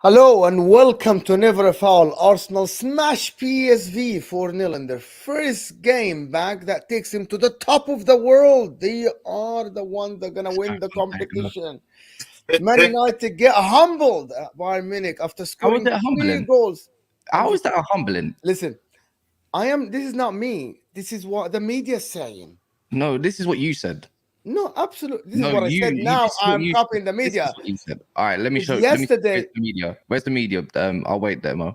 Hello and welcome to Never a Foul. Arsenal smash PSV 4-0 in their first game back. That takes him to the top of the world. They are the ones that are going to win the competition. Man United get humbled at Bayern Munich after scoring 3 goals. How is that humbling? Listen, this is not me. This is what the media is saying. No, this is what you said. No, absolutely. This is what I said. Now I'm copying the media. This is what you said. All right, let me show you. Yesterday, where's the media? I'll wait there, Mo.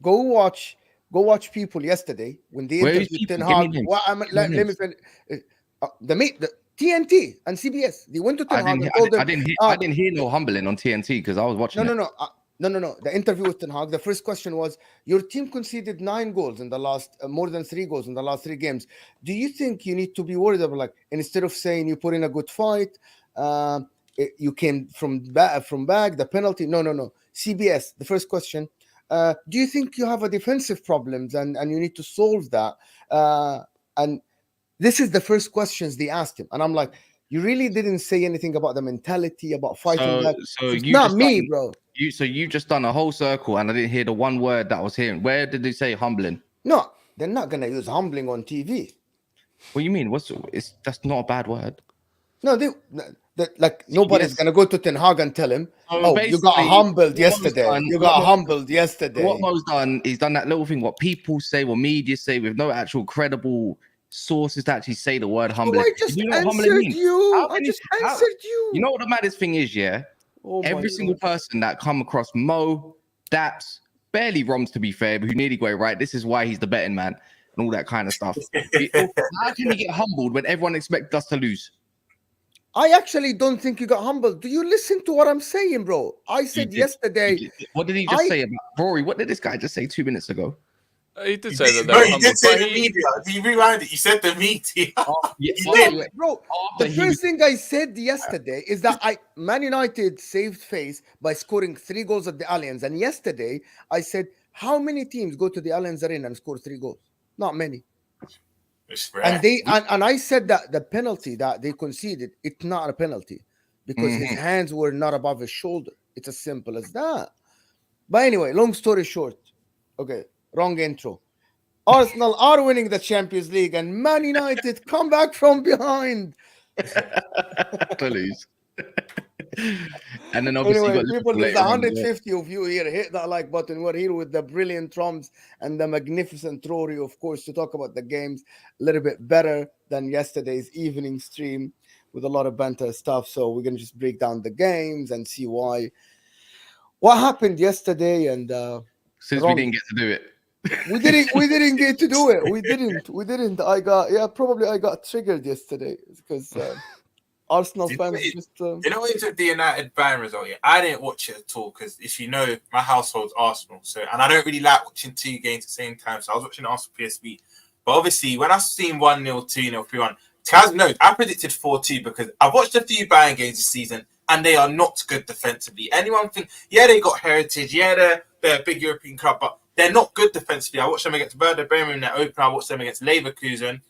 Go watch people yesterday when they interviewed Ten Hag. Let me finish. The TNT and CBS. They went to Ten Hag and told them. I didn't hear no humbling on TNT because I was watching. No. The interview with Ten Hag, the first question was, your team conceded 9 goals in the last, more than 3 goals in the last 3 games. Do you think you need to be worried about, like, instead of saying you put in a good fight, you came from back, the penalty? No. CBS, the first question, do you think you have a defensive problems and you need to solve that? And this is the first questions they asked him. And I'm like, you really didn't say anything about the mentality, about fighting back. It's not me, bro. You just done a whole circle, and I didn't hear the one word that I was hearing. Where did they say humbling? No, they're not gonna use humbling on TV. What do you mean? That's not a bad word. No, nobody's gonna go to Ten Hag and tell him, you got humbled yesterday. You got humbled yesterday. What Mo's done, he's done that little thing. What people say, what media say, with no actual credible sources to actually say the word humbling. I just answered you. I just answered you. You know what the maddest thing is, yeah? Every single person that come across Mo, Daps, barely Roms to be fair, but who nearly got it right. This is why he's the betting man and all that kind of stuff. How can you get humbled when everyone expected us to lose? I actually don't think you got humbled. Do you listen to what I'm saying, bro? I said yesterday. What did he just say about Rory? What did this guy just say 2 minutes ago? He did say that. No, he did say the media. He rewound it. He said the media. Bro, the first thing I said yesterday is that Man United saved face by scoring 3 goals at the Allianz. And yesterday I said, how many teams go to the Allianz Arena and score 3 goals? Not many. And I said that the penalty that they conceded, it's not a penalty because his hands were not above his shoulder. It's as simple as that. But anyway, long story short, okay. Wrong intro. Arsenal are winning the Champions League and Man United come back from behind. Please. And then obviously anyway, people, there's 150 of you here. Hit that like button. We're here with the brilliant Troms and the magnificent Rory, of course, to talk about the games a little bit better than yesterday's evening stream with a lot of banter stuff. So we're going to just break down the games and see what happened yesterday. And since we didn't get to do it. We didn't get to do it. We didn't. I got triggered yesterday because Arsenal fans just. You know when you took the United Bayern result? Yeah, I didn't watch it at all because if you know, my household's Arsenal, and I don't really like watching 2 games at the same time. So I was watching Arsenal PSV, but obviously when I seen 1-0, 2-0, 3-1, Kaz knows I predicted 4-2 because I've watched a few Bayern games this season and they are not good defensively. Anyone think, yeah, they got heritage, yeah, they're a big European club, but they're not good defensively. I watched them against Werder Bremen in that open. I watched them against Leverkusen.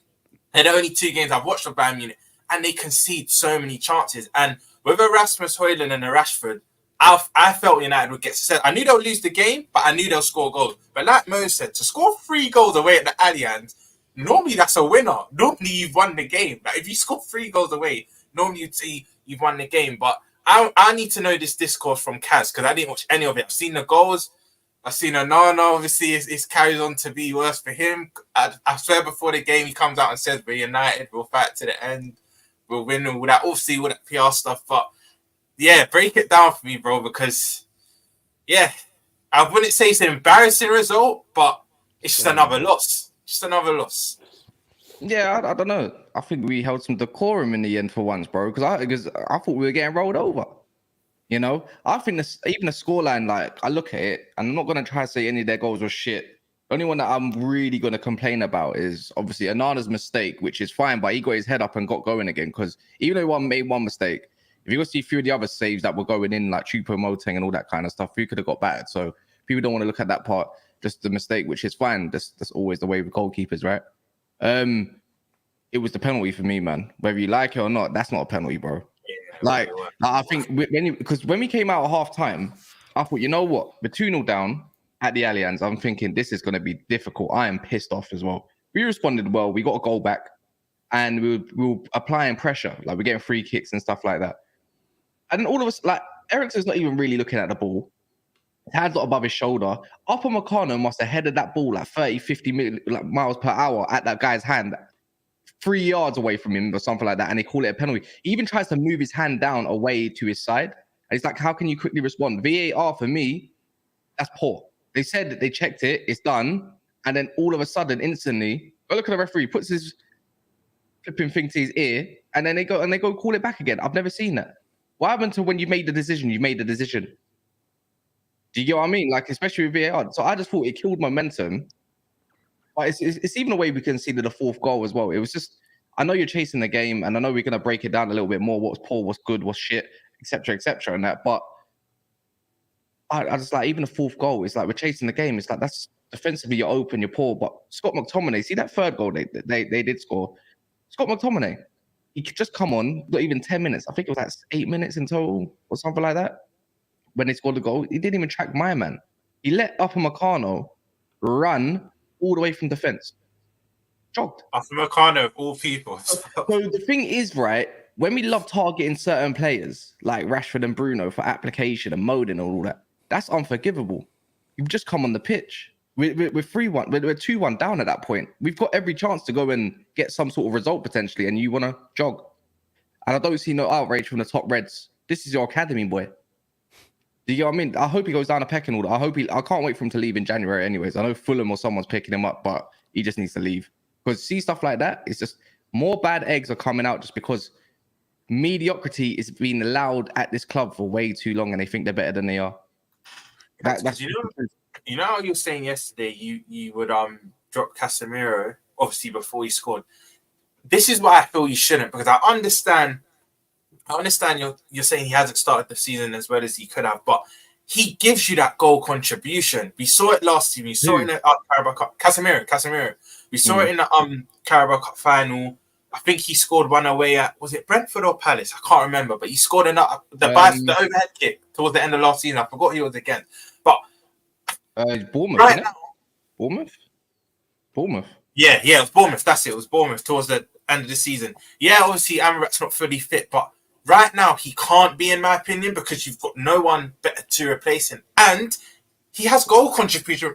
They're the only 2 games I've watched of Bayern Munich, and they concede so many chances. And with a Rasmus Højlund and a Rashford, I felt United would get success. I knew they'll lose the game, but I knew they'll score goals. But like Mo said, to score 3 goals away at the Allianz, normally that's a winner. Normally you've won the game. Like if you score 3 goals away, normally you'd see you've won the game. But I need to know this discourse from Kaz because I didn't watch any of it. I've seen the goals. I've seen obviously it carries on to be worse for him. I swear before the game he comes out and says we're United, we'll fight to the end, we'll win and all that, obviously all that PR stuff. But yeah, break it down for me, bro, because I wouldn't say it's an embarrassing result, but it's just another loss. Yeah, I don't know. I think we held some decorum in the end for once, bro, because I thought we were getting rolled over. You know, I think even the scoreline, like I look at it, and I'm not gonna try to say any of their goals were shit, The only one that I'm really going to complain about is obviously Anana's mistake, which is fine, but he got his head up and got going again. Because even though one made one mistake, if you go see a few of the other saves that were going in, like Choupo-Moting and all that kind of stuff, we could have got battered. So people don't want to look at that part, just the mistake, which is fine. That's always the way with goalkeepers, right? It was the penalty for me, man. Whether you like it or not, that's not a penalty, bro. Like, I think when we came out at half time, I thought, you know what? We're 2-0 down at the Allianz. I'm thinking this is going to be difficult. I am pissed off as well. We responded well. We got a goal back and we were applying pressure. Like, we're getting free kicks and stuff like that. And then all of us, like, Eriksen's not even really looking at the ball. His hands not above his shoulder. Upamecano must have headed that ball like 30, 50 miles per hour at that guy's hand, 3 yards away from him or something like that, and they call it a penalty. He even tries to move his hand down away to his side. And it's like, how can you quickly respond? VAR, for me, that's poor. They said that they checked it, it's done, and then all of a sudden, instantly, go look at the referee, puts his flipping thing to his ear, and then they go call it back again. I've never seen that. What happened to when you made the decision? You made the decision. Do you get what I mean? Like, especially with VAR. So I just thought it killed momentum. But it's even a way we can see the fourth goal as well. It was just, I know you're chasing the game, and I know we're going to break it down a little bit more. What's poor, what's good, what's shit, etc., and that. But I just like, even the fourth goal, it's like we're chasing the game. It's like, that's defensively, you're open, you're poor. But Scott McTominay, see that third goal they did score? Scott McTominay, he could just come on, not even 10 minutes. I think it was like 8 minutes in total or something like that. When they scored the goal, he didn't even track my man. He let Upamecano run all the way from defense. Jogged. Upamecano of all people. So the thing is, right, when we love targeting certain players like Rashford and Bruno for application and moding and all that, that's unforgivable. You've just come on the pitch. We're 3-1. We're 2-1 down at that point. We've got every chance to go and get some sort of result potentially, and you want to jog. And I don't see no outrage from the top Reds. This is your academy boy. Do you know what I mean? I hope he goes down a pecking order. I can't wait for him to leave in January anyways. I know Fulham or someone's picking him up, but he just needs to leave. Because see stuff like that, it's just more bad eggs are coming out just because mediocrity is being allowed at this club for way too long and they think they're better than they are. That's you know how you were saying yesterday you would drop Casemiro, obviously before he scored. This is why I feel you shouldn't, because I understand you're saying he hasn't started the season as well as he could have, but he gives you that goal contribution. We saw it last season. We saw it in the Carabao Cup. Casemiro. We saw it in the Carabao Cup final. I think he scored one away at, was it Brentford or Palace? I can't remember, but he scored the overhead kick towards the end of last season. I forgot he was against. But Bournemouth, right now, Bournemouth. Yeah, it was Bournemouth. That's it. It was Bournemouth towards the end of the season. Yeah, obviously Amrabat's not fully fit, but right now he can't be, in my opinion, because you've got no one better to replace him, and he has goal contribution,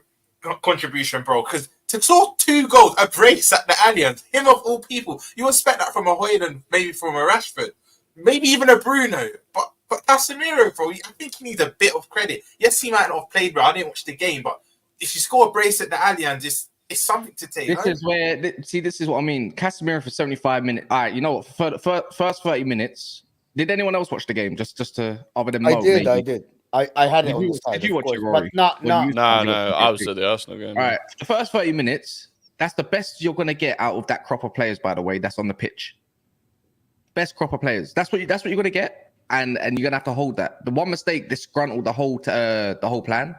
bro. Because to score 2 goals, a brace at the Allianz, him of all people, you expect that from a Højlund, maybe from a Rashford, maybe even a Bruno, but Casemiro, bro, I think he needs a bit of credit. Yes, he might not have played, bro. I didn't watch the game, but if you score a brace at the Allianz, it's something to take. This is where, this is what I mean. Casemiro for 75 minutes. All right, you know what? For the first 30 minutes, did anyone else watch the game? Just to other than Mo, I did. I had it on the side. Did you watch it, Rory? No, I was at the Arsenal game. All right, the first 30 minutes, that's the best you're gonna get out of that crop of players, by the way, that's on the pitch. Best crop of players. That's what you're gonna get, and you're gonna have to hold that. The one mistake disgruntled the whole plan,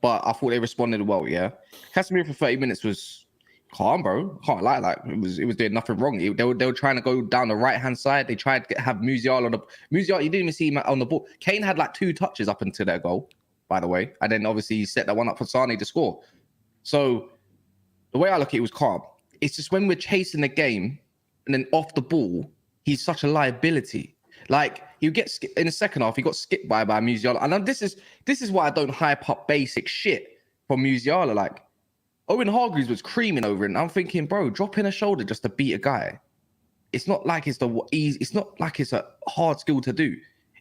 but I thought they responded well. Yeah, Casemiro for 30 minutes was calm, bro. Can't lie, like it was doing nothing wrong. They were trying to go down the right hand side. They tried to have Musiala on the Musiala. You didn't even see him on the ball. Kane had like 2 touches up into their goal, by the way, and then obviously he set that one up for Sane to score. So the way I look at it was calm. It's just when we're chasing the game and then off the ball, he's such a liability. Like he gets in the second half, he got skipped by Musiala, and this is why I don't hype up basic shit from Musiala. Like Owen Hargreaves was creaming over it, and I'm thinking, bro, dropping a shoulder just to beat a guy. It's not like it's a hard skill to do.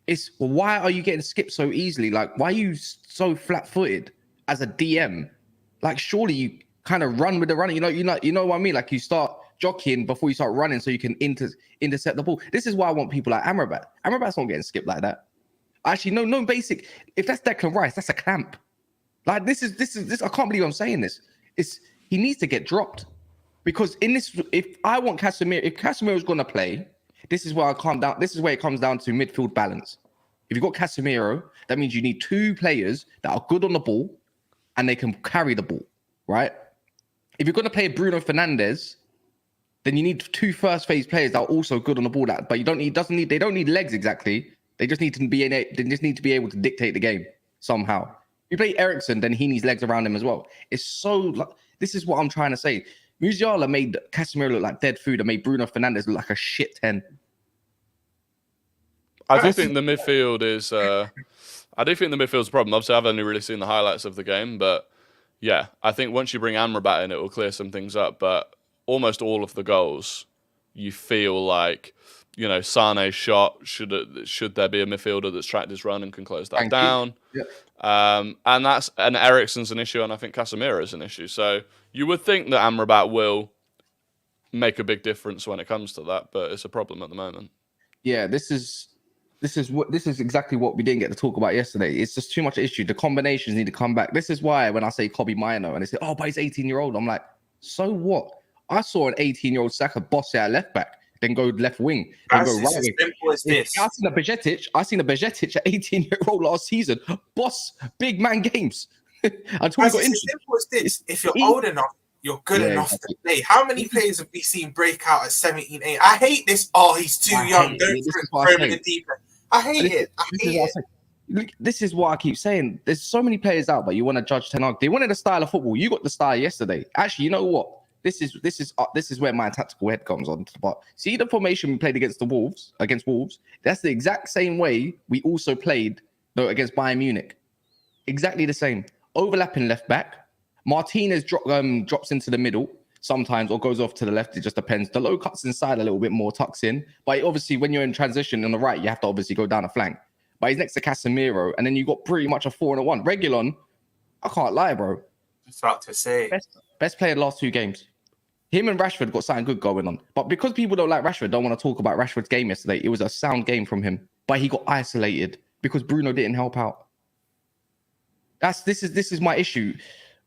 It's why are you getting skipped so easily? Like, why are you so flat-footed as a DM? Like, surely you kind of run with the running. You know what I mean? Like, you start jockeying before you start running so you can intercept the ball. This is why I want people like Amrabat. Amrabat's not getting skipped like that. Actually, no basic. If that's Declan Rice, that's a clamp. Like, this. I can't believe I'm saying this. he needs to get dropped. Because if Casemiro's going to play, this is where I calm down. This is where it comes down to midfield balance. If you've got Casemiro, that means you need two players that are good on the ball and they can carry the ball, right? If you're going to play Bruno Fernandes, then you need two first phase players that are also good on the ball. But they don't need legs exactly. They just need to be able to dictate the game somehow. If you play Eriksen, then he needs legs around him as well. This is what I'm trying to say. Musiala made Casemiro look like dead food and made Bruno Fernandes look like a shit 10. I do think the midfield is. I do think the midfield's a problem. Obviously, I've only really seen the highlights of the game, but yeah, I think once you bring Amrabat in, it will clear some things up. But almost all of the goals, you feel like, you know, Sane's shot. Should there be a midfielder that's tracked his run and can close that down? Yeah. And Eriksen's an issue, and I think Casemiro is an issue. So you would think that Amrabat will make a big difference when it comes to that, but it's a problem at the moment. Yeah, this is exactly what we didn't get to talk about yesterday. It's just too much issue. The combinations need to come back. This is why when I say Kobe Mino and they say, "Oh, but he's 18-year-old," I'm like, so what? I saw an 18-year-old Saka boss it at left back, then go left wing, then go right wing. Simple as this. I seen a Bejetic at 18-year-old last season boss big man games. Until he got injured. Simple as this. If you're old enough, you're good enough to play. How many players have we seen break out at 17, 8? I hate this. Oh, he's too young. Don't throw him in the deep end. I hate it. This is what I keep saying. There's so many players out, but you want to judge Ten Hag. They wanted a style of football. You got the style yesterday. Actually, you know what? This is where my tactical head comes on. But see the formation we played against Wolves. That's the exact same way we also played against Bayern Munich. Exactly the same. Overlapping left back. Martinez drops into the middle sometimes or goes off to the left. It just depends. The low cuts inside a little bit more, tucks in. But obviously, when you're in transition on the right, you have to obviously go down a flank. But he's next to Casemiro, and then you got pretty much a 4-1. Reguilon, I can't lie, bro. That's about to say. Best player the last 2 games. Him and Rashford got something good going on. But because people don't like Rashford, don't want to talk about Rashford's game yesterday, it was a sound game from him. But he got isolated because Bruno didn't help out. This is my issue.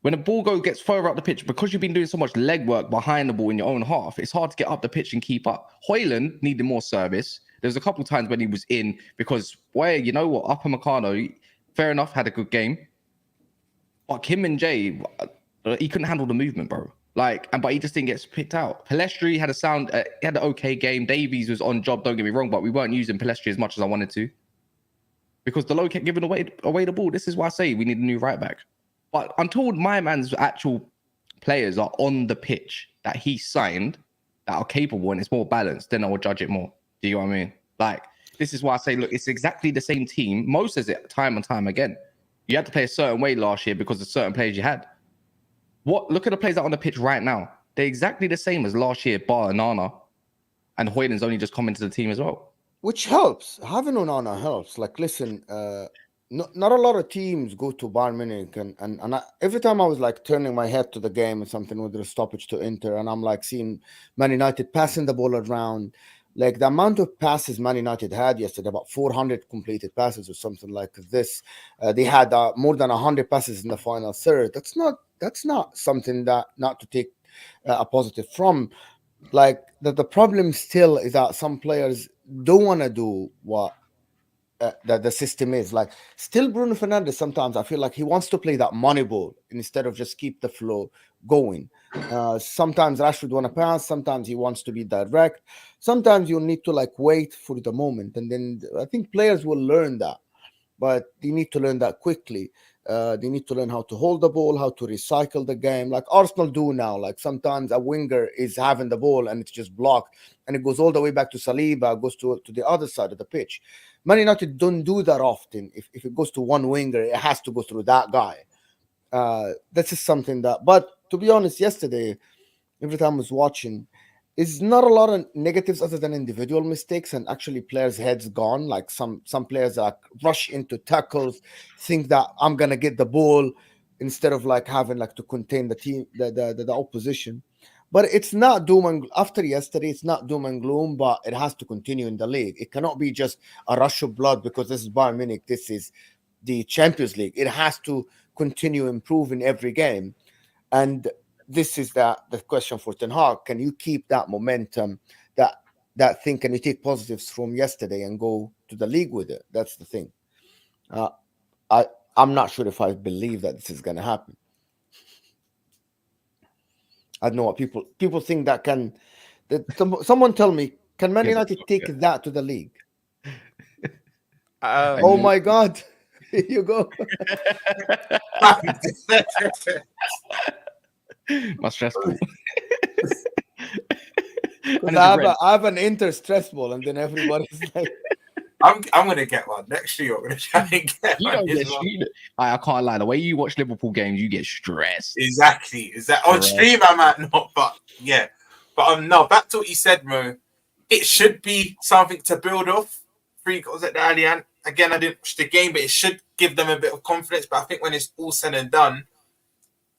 When a ball gets further up the pitch, because you've been doing so much legwork behind the ball in your own half, it's hard to get up the pitch and keep up. Højlund needed more service. There's a couple of times when he was in because, you know what, Upamecano, fair enough, had a good game. But Kim and Jay, he couldn't handle the movement, bro. But he just didn't get picked out. Pellistri had had an okay game. Davies was on job, don't get me wrong, but we weren't using Pellistri as much as I wanted to. Because the low kept giving away the ball. This is why I say we need a new right back. But until my man's actual players are on the pitch that he signed, that are capable and it's more balanced, then I will judge it more. Do you know what I mean? This is why I say, look, it's exactly the same team. Mo says it time and time again. You had to play a certain way last year because of certain players you had. Look at the players that are on the pitch right now. They're exactly the same as last year, bar Onana. And Højlund's only just come into the team as well. Which helps. Having Onana helps. Listen, not a lot of teams go to Bayern Munich, and every time I was turning my head to the game or something with the stoppage to Inter, and I'm seeing Man United passing the ball around. The amount of passes Man United had yesterday, about 400 completed passes or something like this. They had more than 100 passes in the final third. That's not something that not to take a positive from. The problem still is that some players don't want to do what the system is. Still Bruno Fernandes, sometimes I feel like he wants to play that money ball instead of just keep the flow going. Sometimes Rashford want to pass, sometimes he wants to be direct. Sometimes you need to wait for the moment, and then I think players will learn that, but they need to learn that quickly. They need to learn how to hold the ball, how to recycle the game, like Arsenal do now. Sometimes a winger is having the ball and it's just blocked, and it goes all the way back to Saliba, goes to the other side of the pitch. Man United don't do that often. If it goes to one winger, it has to go through that guy. That's just something that. But to be honest, yesterday, every time I was watching, it's not a lot of negatives other than individual mistakes and actually players' heads gone. Some players rush into tackles, think that I'm gonna get the ball instead of having to contain the team, the opposition. But it's not doom and after yesterday, it's not doom and gloom, but it has to continue in the league. It cannot be just a rush of blood because this is Bayern Munich, this is the Champions League. It has to continue improving every game. And this is the question for Ten Hag. Can you keep that momentum, that thing? Can you take positives from yesterday and go to the league with it? That's the thing. I'm not sure if I believe that this is going to happen. I don't know what people think that can. Someone tell me, can Man United take that to the league? Oh my God. Here you go. My stressful. I have an inter-stress ball, and then everybody's like, I'm gonna get one next year. I'm gonna try and get you one. Don't get I can't lie. The way you watch Liverpool games, you get stressed. Exactly. On stream, I might not, but yeah. But no. Back to what you said, Mo. It should be something to build off. 3 goals at the Allianz. Again, I didn't watch the game, but it should give them a bit of confidence. But I think when it's all said and done,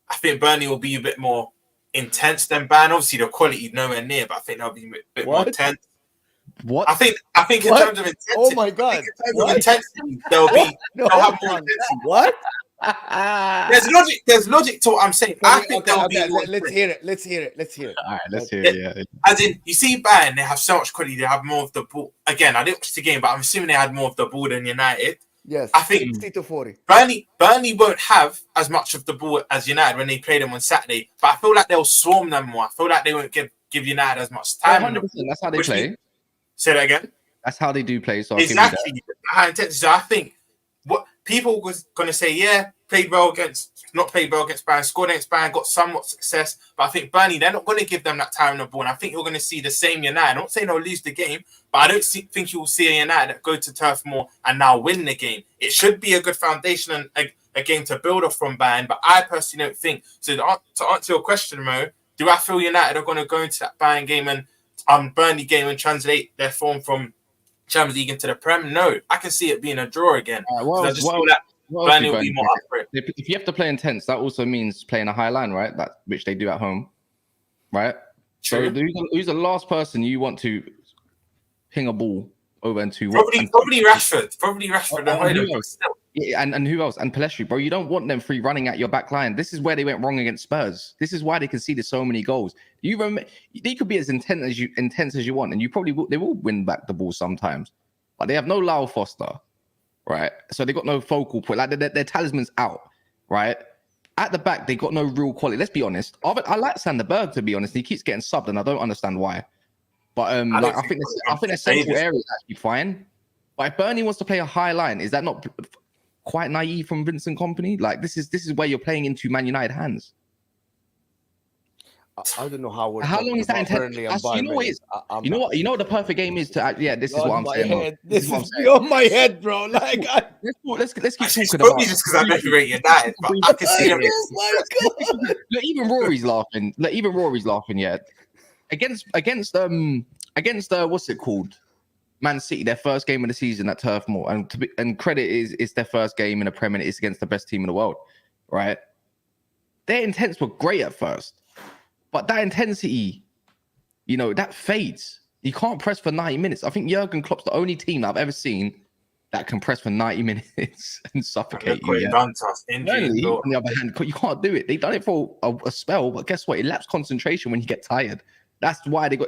I think Burnley will be a bit more intense than Bayern. Obviously, the quality nowhere near, but I think they'll be a bit more intense. What? I think in terms of intensity. Oh my God! Intensity, they'll have more intensity. What? There's logic to what I'm saying. I think they'll be. Let's hear it. All right, let's hear it. Yeah. As in, you see, Bayern, they have so much quality. They have more of the ball. Again, I didn't watch the game, but I'm assuming they had more of the ball than United. Yes, I think 60-40. Burnley won't have as much of the ball as United when they play them on Saturday. But I feel like they'll swarm them more. I feel like they won't give United as much time. 100%. That's how they play. Say that again. That's how they do play. So exactly, high intensity. So I think what people was going to say, not played well against Bayern, scored against Bayern, got somewhat success. But I think Burnley, they're not going to give them that time on the ball. And I think you're going to see the same United. I'm not saying they'll lose the game, but I don't think you will see a United that go to Turf Moor and now win the game. It should be a good foundation and a game to build off from Bayern. But I personally don't think. So to answer your question, Mo, do I feel United are going to go into that Bayern game and Burnley game and translate their form from Champions League into the Prem? No, I can see it being a draw again. I just feel that Burnley will be more up for it. If you have to play intense, that also means playing a high line, right? Which they do at home, right? True. So who's the last person you want to ping a ball over into? Probably Rashford. Probably Rashford. And who else? And Pelestri, bro. You don't want them free running at your back line. This is where they went wrong against Spurs. This is why they conceded so many goals. You remember, they could be as intense as you want, and they will win back the ball sometimes. But they have no Lyle Foster, right? So they got no focal point. Like their talisman's out, right? At the back, they got no real quality. Let's be honest. I like Sander Berg, to be honest. He keeps getting subbed, and I don't understand why. But I think the central area is actually fine. But if Burnley wants to play a high line, is that not quite naive from Vincent Kompany? Like this is where you're playing into Man United hands. I don't know how long is that intense? You know what it is? You know what the perfect game is to this is what I'm saying. This is beyond my head, bro. Like let's keep talking about. Probably just because I never rate United, but I can see them. Oh my God. Look, even Rory's laughing. Yeah, against what's it called? Man City, their first game of the season at Turf Moor, and credit is their first game in the Premier League. It's against the best team in the world, right? Their intents were great at first, but that intensity, that fades. You can't press for 90 minutes. I think Jurgen Klopp's the only team that I've ever seen that can press for 90 minutes and suffocate you. Yeah. Done to us, injury, on the other hand, you can't do it. They've done it for a spell, but guess what? It laps concentration when you get tired. That's why that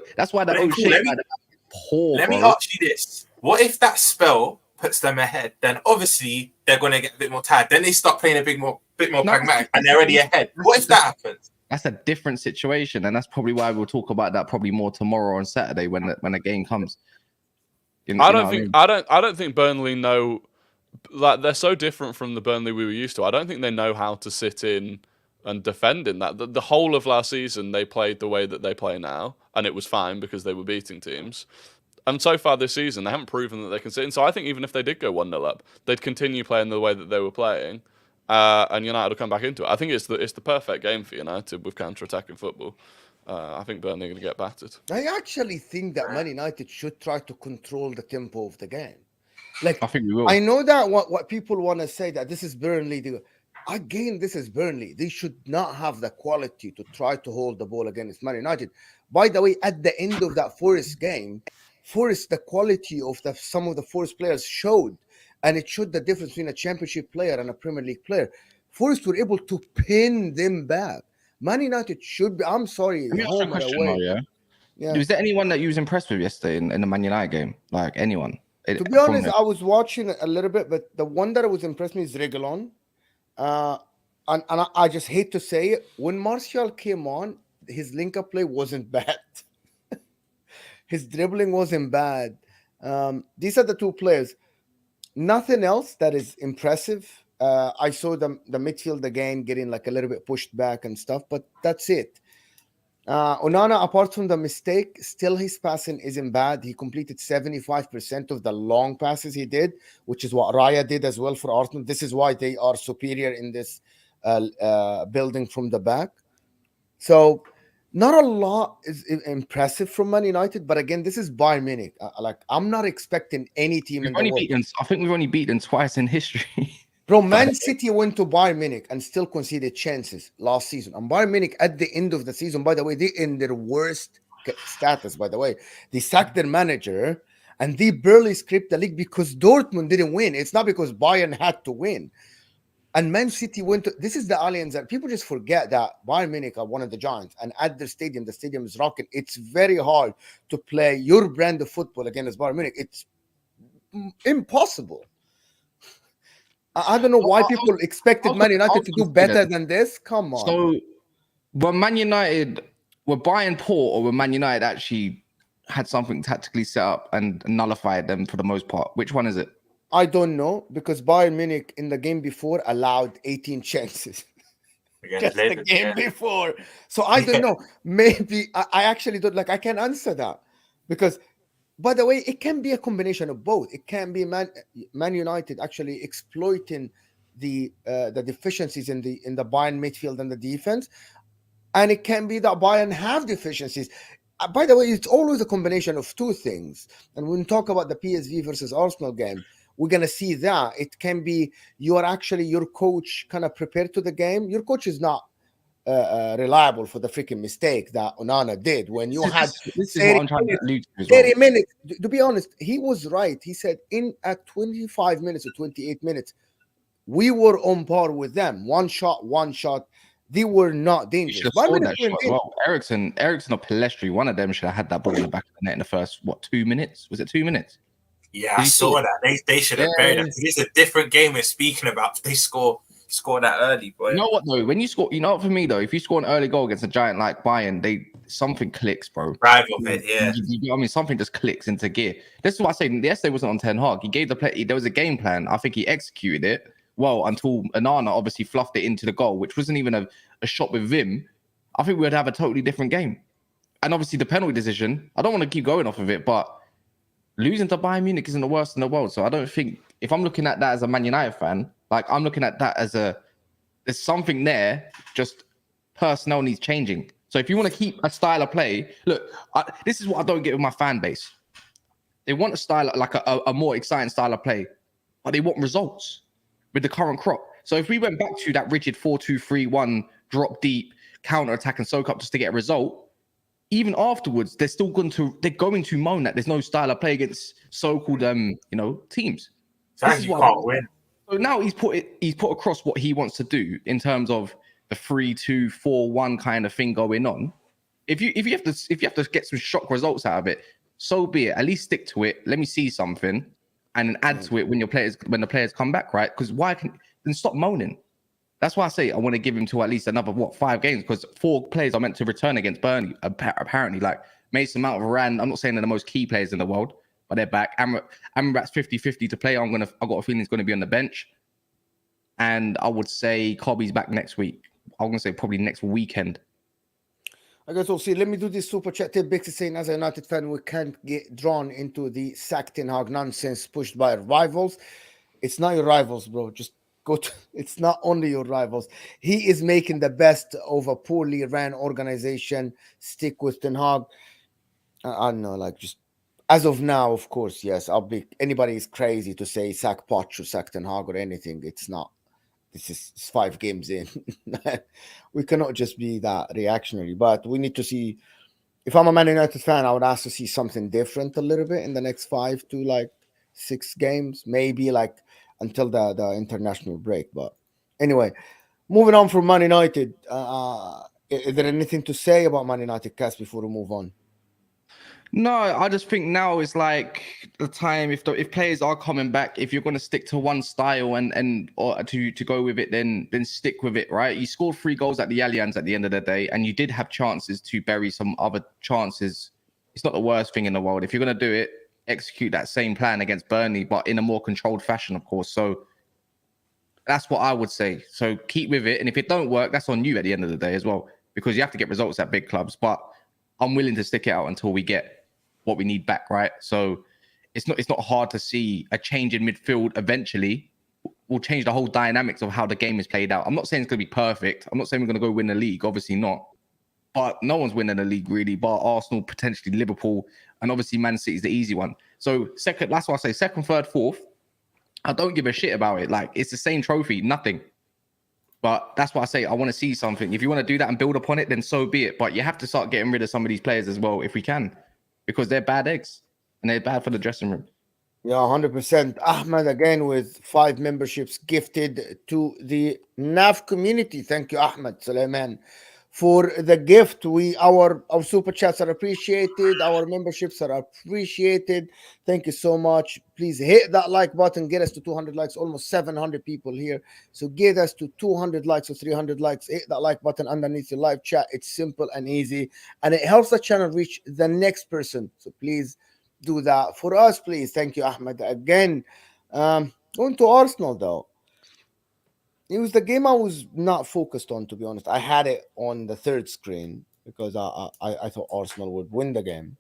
poor. Let me ask you this: what if that spell puts them ahead? Then obviously they're going to get a bit more tired. Then they start playing a bit more pragmatic, and they're already ahead. What if that happens? That's a different situation, and that's probably why we'll talk about that probably more tomorrow on Saturday when the game comes. I don't think Burnley know. Like they're so different from the Burnley we were used to. I don't think they know how to sit in and defend in that. The whole of last season, they played the way that they play now, and it was fine because they were beating teams. And so far this season, they haven't proven that they can sit in. So I think even if they did go 1-0 up, they'd continue playing the way that they were playing, and United will come back into it. I think it's the perfect game for United with counter-attacking football. I think Burnley are going to get battered. I actually think that Man United should try to control the tempo of the game. Like I think we will. I know that what people want to say that this is Burnley. Again, this is Burnley. They should not have the quality to try to hold the ball against Man United. By the way, at the end of that Forest game, the quality of some of the Forest players showed, and it showed the difference between a Championship player and a Premier League player. Forest were able to pin them back. Man United should be. I'm sorry, Let me ask you a home or question, away. though, Yeah. Was there anyone that you was impressed with yesterday in the Man United game? Like anyone? To be honest, I was watching a little bit, but the one that was impressed me is Reguilon. And I just hate to say it, when Martial came on, his link-up play wasn't bad. His dribbling wasn't bad. These are the two players. Nothing else that is impressive. I saw the midfield again getting like a little bit pushed back and stuff, but that's it. Onana, apart from the mistake, still his passing isn't bad. He completed 75% of the long passes he did, which is what Raya did as well for Arsenal. This is why they are superior in this building from the back. So not a lot is impressive from Man United, but again, this is Bayern Munich. I'm not expecting any team in the world. I think we've only beaten twice in history. Bro, Man City went to Bayern Munich and still conceded chances last season. And Bayern Munich at the end of the season, by the way, they're in their worst status, by the way. They sacked their manager and they barely scraped the league because Dortmund didn't win. It's not because Bayern had to win. And Man City went to, this is the Allianz, and people just forget that Bayern Munich are one of the giants. And at the stadium is rocking. It's very hard to play your brand of football against Bayern Munich. It's impossible. I don't know why people expected Man United to do better than this. Come on. So, were Bayern poor, or were Man United actually had something tactically set up and nullified them for the most part? Which one is it? I don't know, because Bayern Munich in the game before allowed 18 chances. Just the game before. So I don't know. Maybe I actually don't I can't answer that, because by the way, it can be a combination of both. It can be Man United actually exploiting the deficiencies in the Bayern midfield and the defense, and it can be that Bayern have deficiencies. By the way, it's always a combination of two things. And when we talk about the PSV versus Arsenal game, we're gonna see that it can be your coach kind of prepared to the game. Your coach is not reliable for the freaking mistake that Onana did when you had 30 minutes. To be honest, he was right. He said at 25 minutes or 28 minutes, we were on par with them. One shot. They were not dangerous. Ericsson or Pelestri, one of them should have had that ball in the back of the net in the first 2 minutes? Was it 2 minutes? Yeah, I saw that. They should have buried it. It's a different game we're speaking about. They score that early, boy. You know what though? When you score, for me though, if you score an early goal against a giant like Bayern, something clicks, bro. Rival head, yeah. I mean, something just clicks into gear. This is what I say. Yesterday wasn't on Ten Hag. He gave the play. There was a game plan. I think he executed it well until Onana obviously fluffed it into the goal, which wasn't even a shot with Vim. I think we would have a totally different game. And obviously the penalty decision, I don't want to keep going off of it, but losing to Bayern Munich isn't the worst in the world. So I don't think, if I'm looking at that as a Man United fan, I'm looking at that as there's something there, just personnel needs changing. So if you want to keep a style of play, look, this is what I don't get with my fan base. They want a style, like a more exciting style of play, but they want results with the current crop. So if we went back to that rigid 4-2-3-1, drop deep, counter attack and soak up just to get a result, even afterwards, they're going to moan that there's no style of play against so-called teams. This is what can't win. So now he's put across what he wants to do in terms of the 3-2-4-1 kind of thing going on. If you have to get some shock results out of it, so be it. At least stick to it. Let me see something, and then add to it when the players come back, right? Because then stop moaning. That's why I say I want to give him to at least another 5 games, because 4 players are meant to return against Burnley. Apparently, like Mason Mount, Varane. I'm not saying they're the most key players in the world, but they're back. Amrabat's 50-50 to play. I've got a feeling he's going to be on the bench, and I would say Kobe's back next week. I'm going to say probably next weekend. I guess we'll see. Let me do this super chat. Bix is saying, as a United fan, we can't get drawn into the sack Ten Hag nonsense pushed by rivals. It's not your rivals, bro. Just it's not only your rivals. He is making the best of a poorly ran organization. Stick with Ten Hag. I don't know, just as of now, of course, yes. Anybody is crazy to say sack Poch or sack Ten Hag or anything. It's not. This is 5 games in. We cannot just be that reactionary. But we need to see. If I'm a Man United fan, I would ask to see something different a little bit in the next 5 to 6 games, maybe until the international break. But anyway, moving on from Man United, Is there anything to say about Man United, Cass, before we move on? No, I just think now is like the time. If players are coming back, if you're going to stick to one style and or to go with it, then stick with it, right? You scored 3 goals at the Allianz at the end of the day, and you did have chances to bury some other chances. It's not the worst thing in the world. If you're going to do it, execute that same plan against Burnley, but in a more controlled fashion, of course. So that's what I would say. So keep with it, and if it don't work, that's on you at the end of the day as well, because you have to get results at big clubs. But I'm willing to stick it out until we get what we need back, right? So it's not hard to see a change in midfield eventually will change the whole dynamics of how the game is played out. I'm not saying it's going to be perfect. I'm not saying we're going to go win the league, obviously not. But no one's winning the league really, bar Arsenal, potentially Liverpool, and obviously Man City is the easy one. So second, that's why I say second, third, fourth, I don't give a shit about it. Like, it's the same trophy, nothing. But that's why I say I want to see something. If you want to do that and build upon it, then so be it. But you have to start getting rid of some of these players as well, if we can, because they're bad eggs and they're bad for the dressing room. Yeah, 100%. Ahmed again with 5 memberships gifted to the NAF community. Thank you, Ahmed Suleiman, for the gift. Our super chats are appreciated. Our memberships are appreciated. Thank you so much. Please hit that like button. Get us to 200 likes. Almost 700 people here. So get us to 200 likes or 300 likes. Hit that like button underneath your live chat. It's simple and easy, and it helps the channel reach the next person. So please do that for us, please. Thank you, Ahmed. Again, going to Arsenal though. It was the game I was not focused on, to be honest. I had it on the third screen because I thought Arsenal would win the game.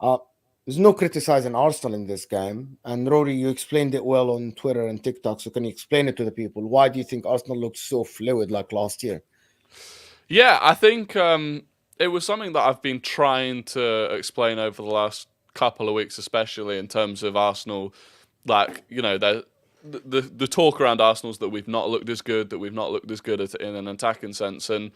There's no criticizing Arsenal in this game. And Rory, you explained it well on Twitter and TikTok. So can you explain it to the people? Why do you think Arsenal looked so fluid like last year? Yeah, I think it was something that I've been trying to explain over the last couple of weeks, especially in terms of Arsenal. Like, you know, the talk around Arsenal's that we've not looked as good, in an attacking sense. And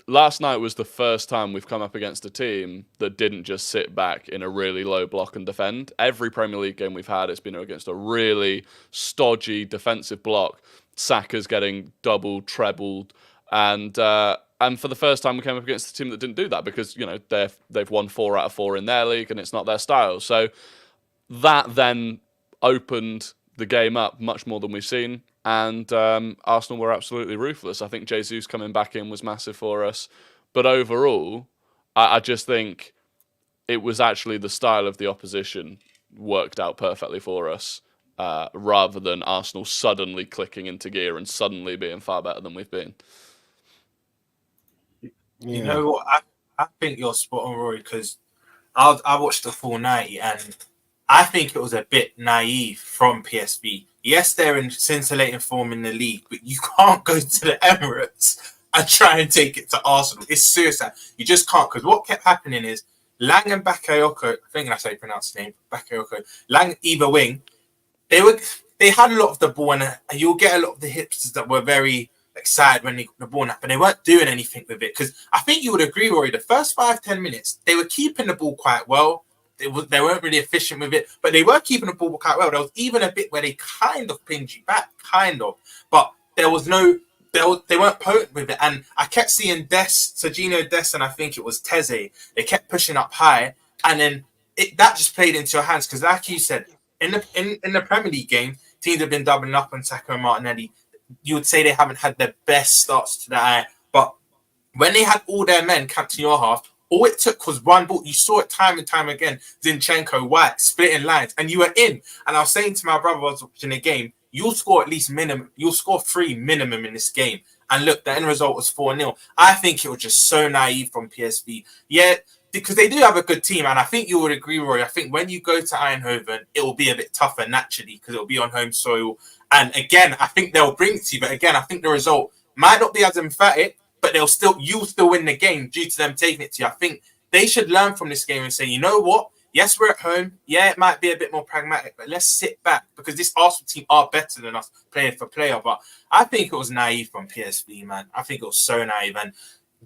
last night was the first time we've come up against a team that didn't just sit back in a really low block and defend. Every Premier League game we've had, it's been against a really stodgy defensive block. Saka's getting doubled, trebled, and for the first time we came up against a team that didn't do that because, you know, they've won 4 out of 4 in their league and it's not their style. So that then opened the game up much more than we've seen. And Arsenal were absolutely ruthless. I think Jesus coming back in was massive for us. But overall, I just think it was actually the style of the opposition worked out perfectly for us, rather than Arsenal suddenly clicking into gear and suddenly being far better than we've been. You know what? I think you're spot on, Rory, because I watched the full 90 and I think it was a bit naive from PSV. Yes, they're in scintillating form in the league, but you can't go to the Emirates and try and take it to Arsenal. It's suicide. You just can't, because what kept happening is Lang and Bakayoko, I think that's how you pronounce his name, Bakayoko, Lang either wing, they had a lot of the ball, and you'll get a lot of the hipsters that were very excited when they got the ball, but they weren't doing anything with it. Because I think you would agree, Rory, the first 5-10 minutes, they were keeping the ball quite well. They weren't really efficient with it, but they were keeping the ball quite well. There was even a bit where they kind of pinned you back, but there was no, they weren't potent with it. And I kept seeing Serginho Dest, and I think it was Teze. They kept pushing up high, and then that just played into your hands. Because like you said, in the Premier League game, teams have been doubling up on Saka and Martinelli. You would say they haven't had their best starts to the eye, but when they had all their men camped in your half, all it took was one ball. You saw it time and time again. Zinchenko, White, splitting lines, and you were in. And I was saying to my brother, I was watching the game, you'll score at least minimum. You'll score 3 minimum in this game. And look, the end result was 4-0. I think it was just so naive from PSV. Yeah, because they do have a good team, and I think you would agree, Roy. I think when you go to Eindhoven, it will be a bit tougher naturally because it will be on home soil. And again, I think they'll bring it to you. But again, I think the result might not be as emphatic, but you'll still win the game due to them taking it to you. I think they should learn from this game and say, you know what? Yes, we're at home. Yeah, it might be a bit more pragmatic, but let's sit back because this Arsenal team are better than us player for player. But I think it was naive from PSV, man. I think it was so naive. And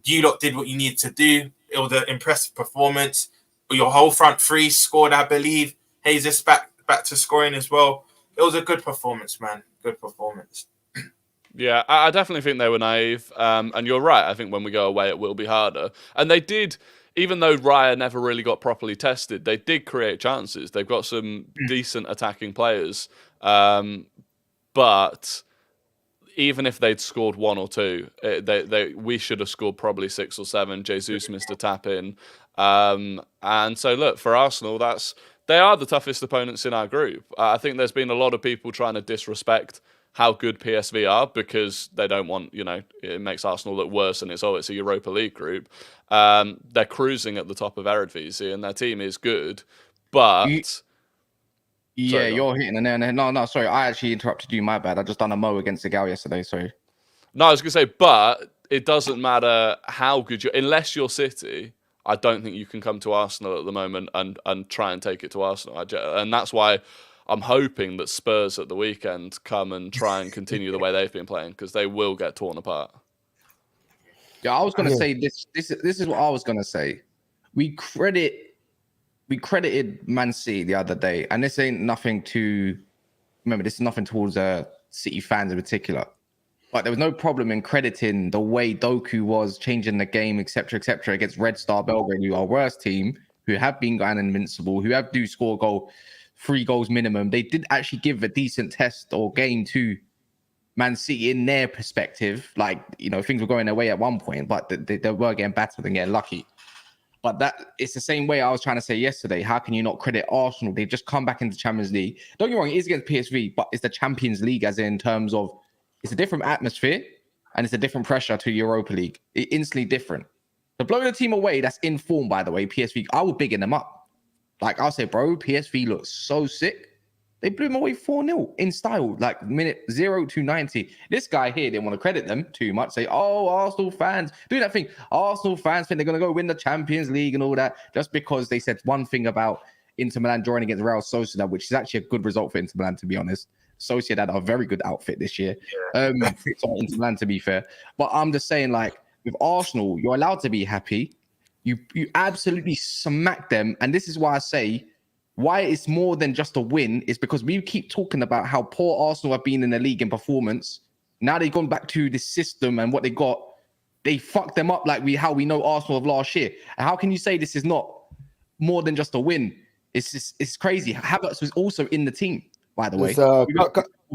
you lot did what you needed to do. It was an impressive performance. Your whole front three scored, I believe. Jesus back to scoring as well. It was a good performance, man. Good performance. Yeah, I definitely think they were naive. And you're right. I think when we go away, it will be harder. And they did, even though Raya never really got properly tested, they did create chances. They've got some decent attacking players. But even if they'd scored 1 or 2, we should have scored probably 6 or 7. Jesus missed a tap in. And so, look, for Arsenal, they are the toughest opponents in our group. I think there's been a lot of people trying to disrespect how good PSV are because they don't want, it makes Arsenal look worse and it's a Europa League group. They're cruising at the top of Eredivisie and their team is good, but... Yeah, you're hitting the nail on the head. No, sorry. I actually interrupted you. My bad. I just done a Mo against the Gal yesterday, sorry. No, I was going to say, but it doesn't matter how good unless you're City, I don't think you can come to Arsenal at the moment and try and take it to Arsenal. And that's why I'm hoping that Spurs at the weekend come and try and continue the way they've been playing because they will get torn apart. Yeah, I was going to say this is what I was going to say. We credited Man City the other day, and this ain't nothing to remember. This is nothing towards City fans in particular, but there was no problem in crediting the way Doku was changing the game, etc., against Red Star Belgrade, who are our worst team, who have been going invincible, who do score 3 goals minimum. They did actually give a decent test or game to Man City in their perspective. Like, things were going their way at one point, but they were getting battered and getting lucky. But it's the same way I was trying to say yesterday. How can you not credit Arsenal? They've just come back into Champions League. Don't get me wrong, it is against PSV, but it's the Champions League as in terms of it's a different atmosphere and it's a different pressure to Europa League. It's instantly different. To blow the team away, that's in form, by the way, PSV, I would bigging them up. Like, I'll say, bro, PSV looks so sick. They blew them away 4-0 in style, like minute 0 to 90. This guy here didn't want to credit them too much. Say, Arsenal fans, do that thing. Arsenal fans think they're going to go win the Champions League and all that just because they said one thing about Inter Milan drawing against Real Sociedad, which is actually a good result for Inter Milan, to be honest. Sociedad are a very good outfit this year. Inter Milan, to be fair. But I'm just saying, like, with Arsenal, you're allowed to be happy. You absolutely smack them. And this is why I say, why it's more than just a win is because we keep talking about how poor Arsenal have been in the league in performance. Now they've gone back to this system and what they got. They fucked them up like how we know Arsenal of last year. And how can you say this is not more than just a win? It's crazy. Havertz was also in the team, by the way. There's a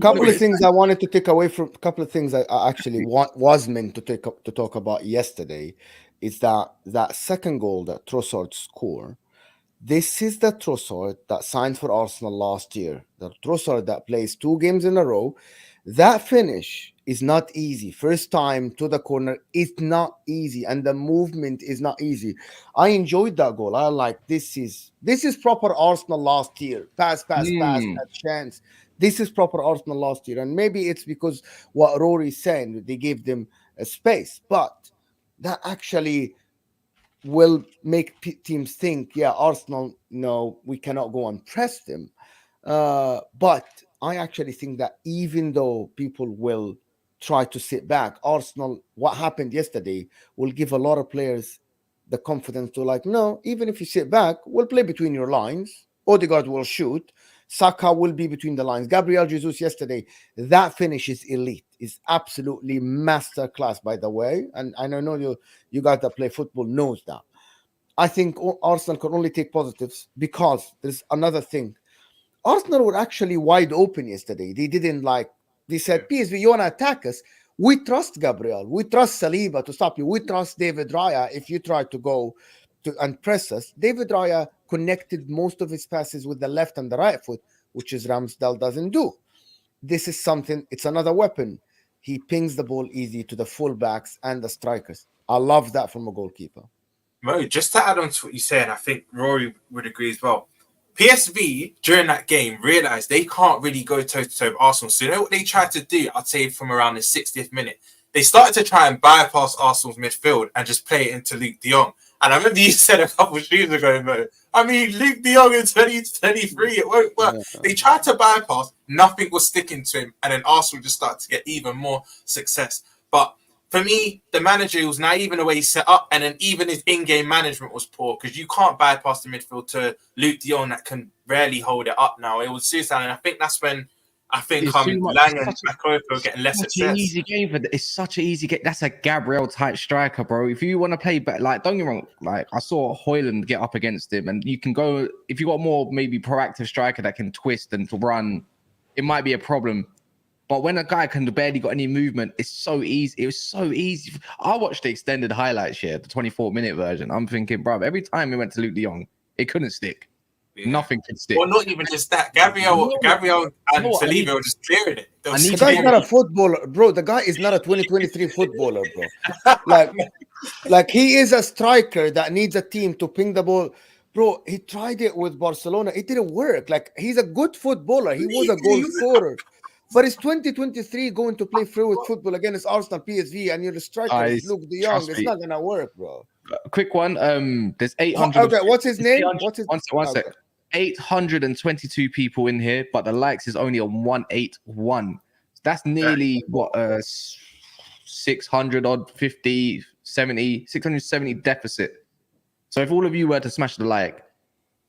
couple of things I wanted to take away from. A couple of things I actually was meant to talk about yesterday is that second goal that Trossard scored. This is the Trossard that signed for Arsenal last year. The Trossard that plays 2 games in a row. That finish is not easy. First time to the corner, it's not easy. And the movement is not easy. I enjoyed that goal. I like this is proper Arsenal last year. Pass, a chance. This is proper Arsenal last year. And maybe it's because what Rory's saying, they gave them a space. But that actually will make teams think, Arsenal, no, we cannot go and press them. But I actually think that even though people will try to sit back, Arsenal, what happened yesterday, will give a lot of players the confidence to no, even if you sit back, we'll play between your lines. Odegaard will shoot. Saka will be between the lines. Gabriel Jesus yesterday, that finish is elite. Is absolutely masterclass, by the way. And I know you guys that play football knows that. I think Arsenal can only take positives because there's another thing. Arsenal were actually wide open yesterday. They didn't they said, PSV, you want to attack us? We trust Gabriel. We trust Saliba to stop you. We trust David Raya if you try to go and press us. David Raya connected most of his passes with the left and the right foot, which is Ramsdale doesn't do. This is something, it's another weapon. He pings the ball easy to the fullbacks and the strikers. I love that from a goalkeeper. Mo, just to add on to what you said, I think Rory would agree as well. PSV, during that game, realised they can't really go toe-to-toe with Arsenal. So you know what they tried to do, I'd say from around the 60th minute? They started to try and bypass Arsenal's midfield and just play it into Luke de Jong. And I remember you said a couple of years ago, Mo, I mean, Luke de Jong in 2023, it won't work. Yeah. They tried to bypass, nothing was sticking to him, and then Arsenal just started to get even more success. But for me, the manager was naive in the way he set up, and then even his in-game management was poor because you can't bypass the midfield to Luke de Jong that can rarely hold it up now. It was suicide, and I think that's when I think It's too much. Lang and Bakayoko are getting less Such success. an easy game for it's such an easy game. That's a Gabriel type striker, bro. If you want to play, but like, don't get me wrong. Like, I saw Højlund get up against him, and you can go if you got more maybe proactive striker that can twist and run. It might be a problem, but when a guy can barely got any movement, it's so easy. It was so easy. I watched the extended highlights here, the 24-minute version. I'm thinking, bro, every time we went to Luke de Jong, it couldn't stick. Yeah. Nothing could stick. Well, not even just that. Gabriel and Saliba were just clearing it. The guy's not a footballer, bro. The guy is not a 2023 footballer, bro. Like he is a striker that needs a team to ping the ball. Bro, he tried it with Barcelona. It didn't work. Like, he's a good footballer. He was a goal scorer. But it's 2023 going to play fluid football against Arsenal, PSV, and you're the striker is Luke de Jong. It's not going to work, bro. Quick one. There's 800. Okay, what's his name? One sec. 822 people in here, but the likes is only on 181. That's nearly 600 odd 50 70 670 deficit. So if all of you were to smash the like,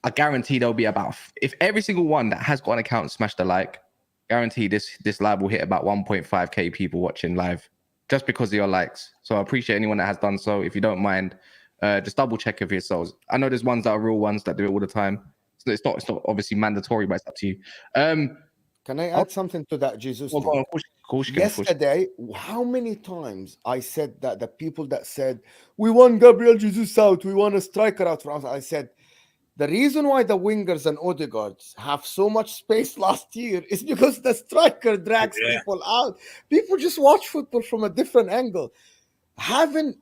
I guarantee there'll be about, if every single one that has got an account smash the like, guarantee this live will hit about 1.5k people watching live just because of your likes. So I appreciate anyone that has done so. If you don't mind, just double check of yourselves. I know there's ones that are real ones that do it all the time. So it's not obviously mandatory, but it's up to you. Can I add something to that, Jesus? Of course, yesterday, how many times I said that the people that said, we want Gabriel Jesus out, we want a striker out for us, I said, the reason why the wingers and Odegaards have so much space last year is because the striker drags people out. People just watch football from a different angle. Having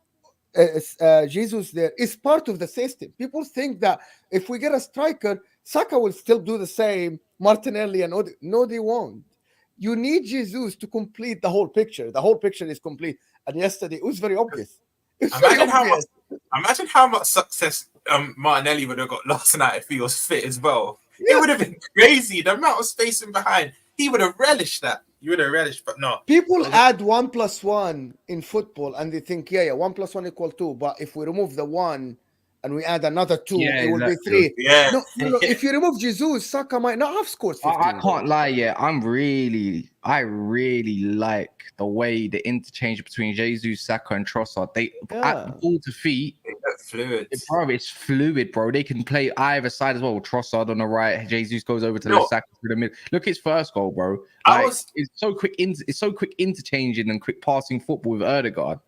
Jesus there is part of the system. People think that if we get a striker, Saka will still do the same, Martinelli and Odegaard. No, they won't. You need Jesus to complete the whole picture. The whole picture is complete. And yesterday, it was very obvious. Imagine how much success Martinelli would have got last night if he was fit as well. It would have been crazy. The amount of space in behind, he would have relished that. You would have relished, but no. People add 1 + 1 in football and they think, 1 + 1 = 2. But if we remove the 1 and we add another 2, it will be 3. Yeah. No, if you remove Jesus, Saka might not have scored 15. I can't lie, I really like the way the interchange between Jesus, Saka, and Trossard. They at the ball to feet. Fluid. Bro, it's fluid, bro. They can play either side as well. Trossard on the right, Jesus goes over to the Saka through the middle. Look, his first goal, bro. It's so quick. It's so quick interchanging and quick passing football with Ødegaard,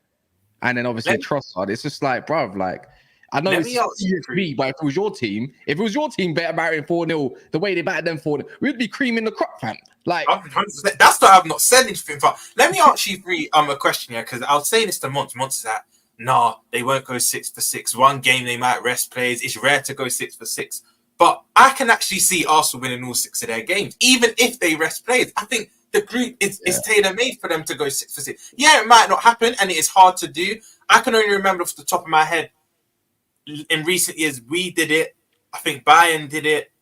and then obviously Trossard. It's just like, bro, like. I know it's me, but if it was your team better batting 4-0 the way they batted them 4-0, we'd be creaming the crop, fam. Like that's why I've not said anything. But let me ask you three a question here, because I was saying this to Monts. Monts is that they won't go 6 for 6. One game they might rest players. It's rare to go 6 for 6. But I can actually see Arsenal winning all 6 of their games, even if they rest players. I think the group is tailor-made for them to go 6 for 6. Yeah, it might not happen, and it is hard to do. I can only remember off the top of my head, in recent years, we did it. I think Bayern did it.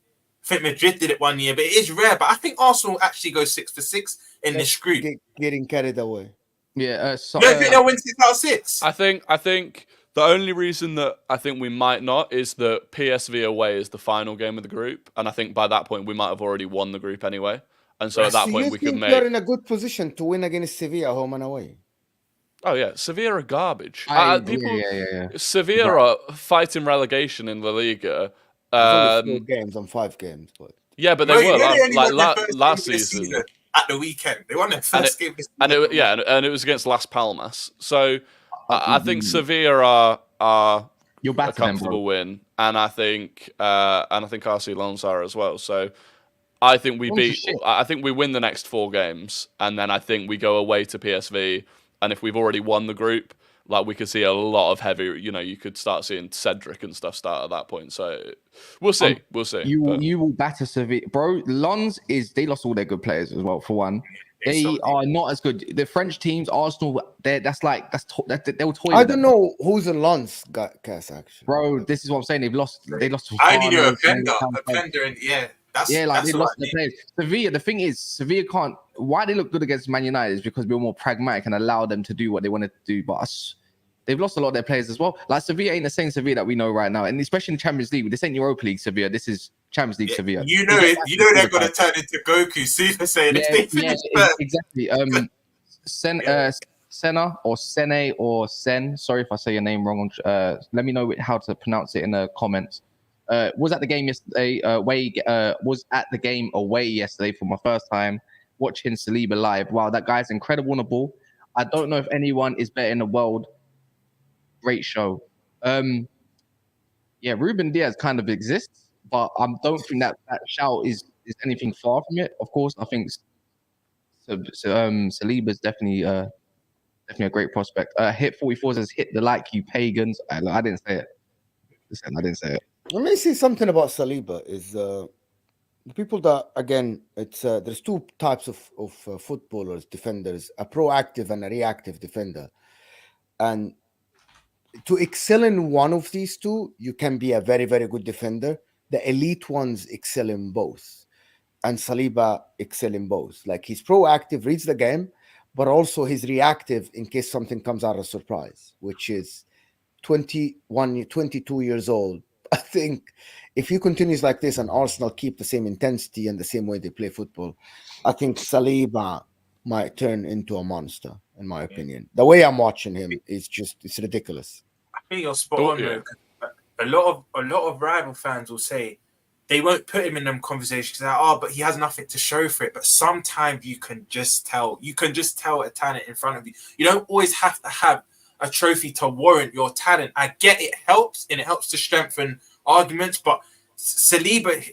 I think Madrid did it one year, but it is rare. But I think Arsenal actually go 6 for 6 in this group. Getting carried away. Yeah. You don't think they'll win 6 out of 6? I think the only reason that I think we might not is that PSV away is the final game of the group, and I think by that point we might have already won the group anyway. And so at that point we could make. You're in a good position to win against Sevilla home and away. Oh yeah, Sevilla are garbage. Sevilla are fighting relegation in La Liga. 4 games on 5 games, but but they were last season at the weekend. They won their first game, and it was against Las Palmas. So I think Sevilla are a comfortable win, and I think RC Lens are as well. So I think we win the next 4 games, and then I think we go away to PSV. And if we've already won the group, like we could see a lot of heavy, you could start seeing Cedric and stuff start at that point. So we'll see. You will batter Sevilla, bro. Lens they lost all their good players as well. For one, they are not as good. The French teams, Arsenal, they'll toy. I don't know who's in Lens, Cass, actually. Bro, this is what I'm saying. They lost. I need a defender, and they lost the players. Sevilla, the thing is, Sevilla can't. Why they look good against Man United is because we were more pragmatic and allowed them to do what they wanted to do. But they've lost a lot of their players as well. Like Sevilla ain't the same Sevilla that we know right now, and especially in Champions League. This ain't Europa League Sevilla. This is Champions League Sevilla. You know they're going to turn into Goku Super Saiyan if they finish first. Exactly. Senna or Sene or Sen. Sorry if I say your name wrong. Let me know how to pronounce it in the comments. Was at the game yesterday. Was at the game away yesterday for my first time watching Saliba live. Wow, that guy's incredible on the ball. I don't know if anyone is better in the world. Great show. Ruben Diaz kind of exists, but I don't think that shout is anything far from it. Of course, I think Saliba's definitely a great prospect. Hit 44 says hit the like, you pagans. I didn't say it. Listen, I didn't say it. Let me say something about Saliba. Is the people that, again, it's there's two types of footballers, defenders: a proactive and a reactive defender. And to excel in one of these two, you can be a very, very good defender. The elite ones excel in both, and Saliba excel in both. Like, he's proactive, reads the game, but also he's reactive in case something comes out of surprise, which is 22 years old. I think if he continues like this and Arsenal keep the same intensity and the same way they play football, I think Saliba might turn into a monster, in my opinion. The way I'm watching him is it's ridiculous. I think you're spot on, though. A lot of rival fans will say they won't put him in them conversations. Like, but he has nothing to show for it. But sometimes you can just tell. You can just tell a talent in front of you. You don't always have to have a trophy to warrant your talent. I get it helps, and it helps to strengthen arguments, but Saliba,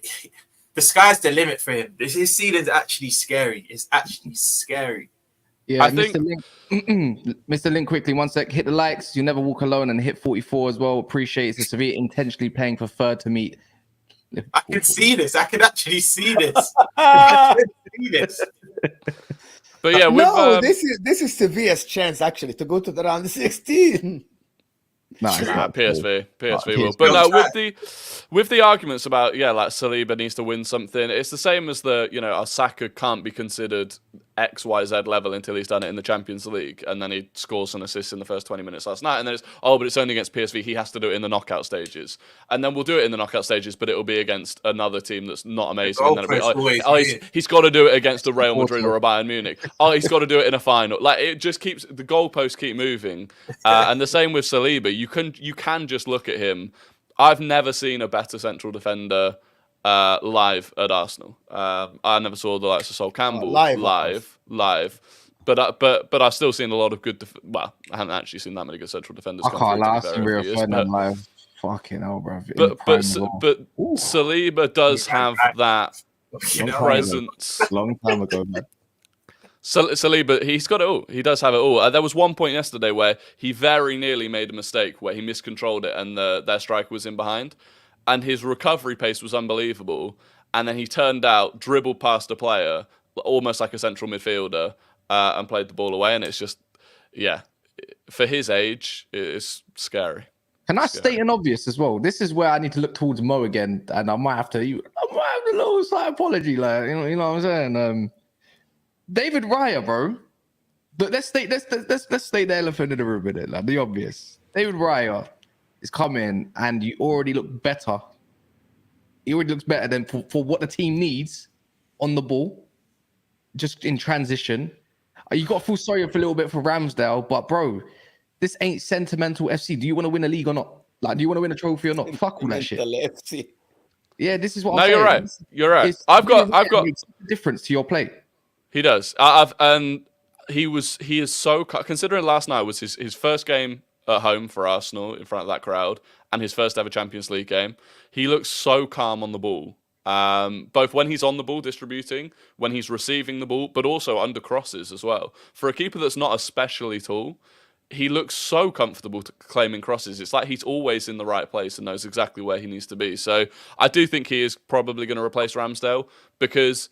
the sky's the limit for him. His ceiling's actually scary. It's actually scary. Yeah, I think Mr. Link, quickly, one sec. Hit the likes. You never walk alone, and hit 44 as well. Appreciate it. So Sevilla intentionally playing for third to meet. I can see this. I can actually see this. I can see this. But yeah, this is Sevilla's chance actually to go to the round of 16. PSV will. But no, with the arguments about like Saliba needs to win something, it's the same as Saka can't be considered XYZ level until he's done it in the Champions League, and then he scores an assist in the first 20 minutes last night, and then but it's only against PSV. He has to do it in the knockout stages, and then we'll do it in the knockout stages, but it'll be against another team that's not amazing. And then he's got to do it against a Real Madrid or a Bayern Munich. He's got to do it in a final. Like, it just keeps the goalposts keep moving, and the same with Saliba. You can just look at him. I've never seen a better central defender live at Arsenal. I never saw the likes of Sol Campbell live. But I've still seen a lot of good. I haven't actually seen that many good central defenders. I can't lie. I've seen Rio Ferdinand live. Fucking hell, bro. But Saliba does have that presence. Long time ago, man. Saliba, he's got it all. He does have it all. There was one point yesterday where he very nearly made a mistake where he miscontrolled it and their striker was in behind. And his recovery pace was unbelievable. And then he turned out, dribbled past a player, almost like a central midfielder, and played the ball away. And it's just, for his age, it's scary. Can I state an obvious as well? This is where I need to look towards Mo again, and I might have a little slight apology, like you know what I'm saying. David Raya, bro. But let's state the elephant in the room with it, like the obvious. David Raya is coming, and you already look better. He already looks better than for what the team needs on the ball, just in transition. You got to feel sorry for a little bit for Ramsdale, but bro, this ain't sentimental FC. Do you want to win a league or not? Like, do you want to win a trophy or not? Fuck all that shit. FC. Yeah, this is what I'm saying. You're right. You're right. I've got difference to your play. He does. He is so, considering last night was his first game at home for Arsenal in front of that crowd and his first ever Champions League game. He looks so calm on the ball. Both when he's on the ball distributing, when he's receiving the ball, but also under crosses as well. For a keeper that's not especially tall, he looks so comfortable claiming crosses. It's like he's always in the right place and knows exactly where he needs to be. So I do think he is probably going to replace Ramsdale because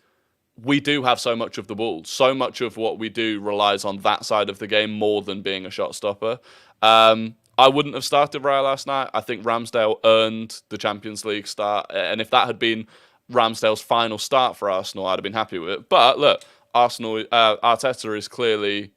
we do have so much of the ball. So much of what we do relies on that side of the game more than being a shot stopper. I wouldn't have started Raya last night. I think Ramsdale earned the Champions League start. And if that had been Ramsdale's final start for Arsenal, I'd have been happy with it. But look, Arsenal, Arteta is clearly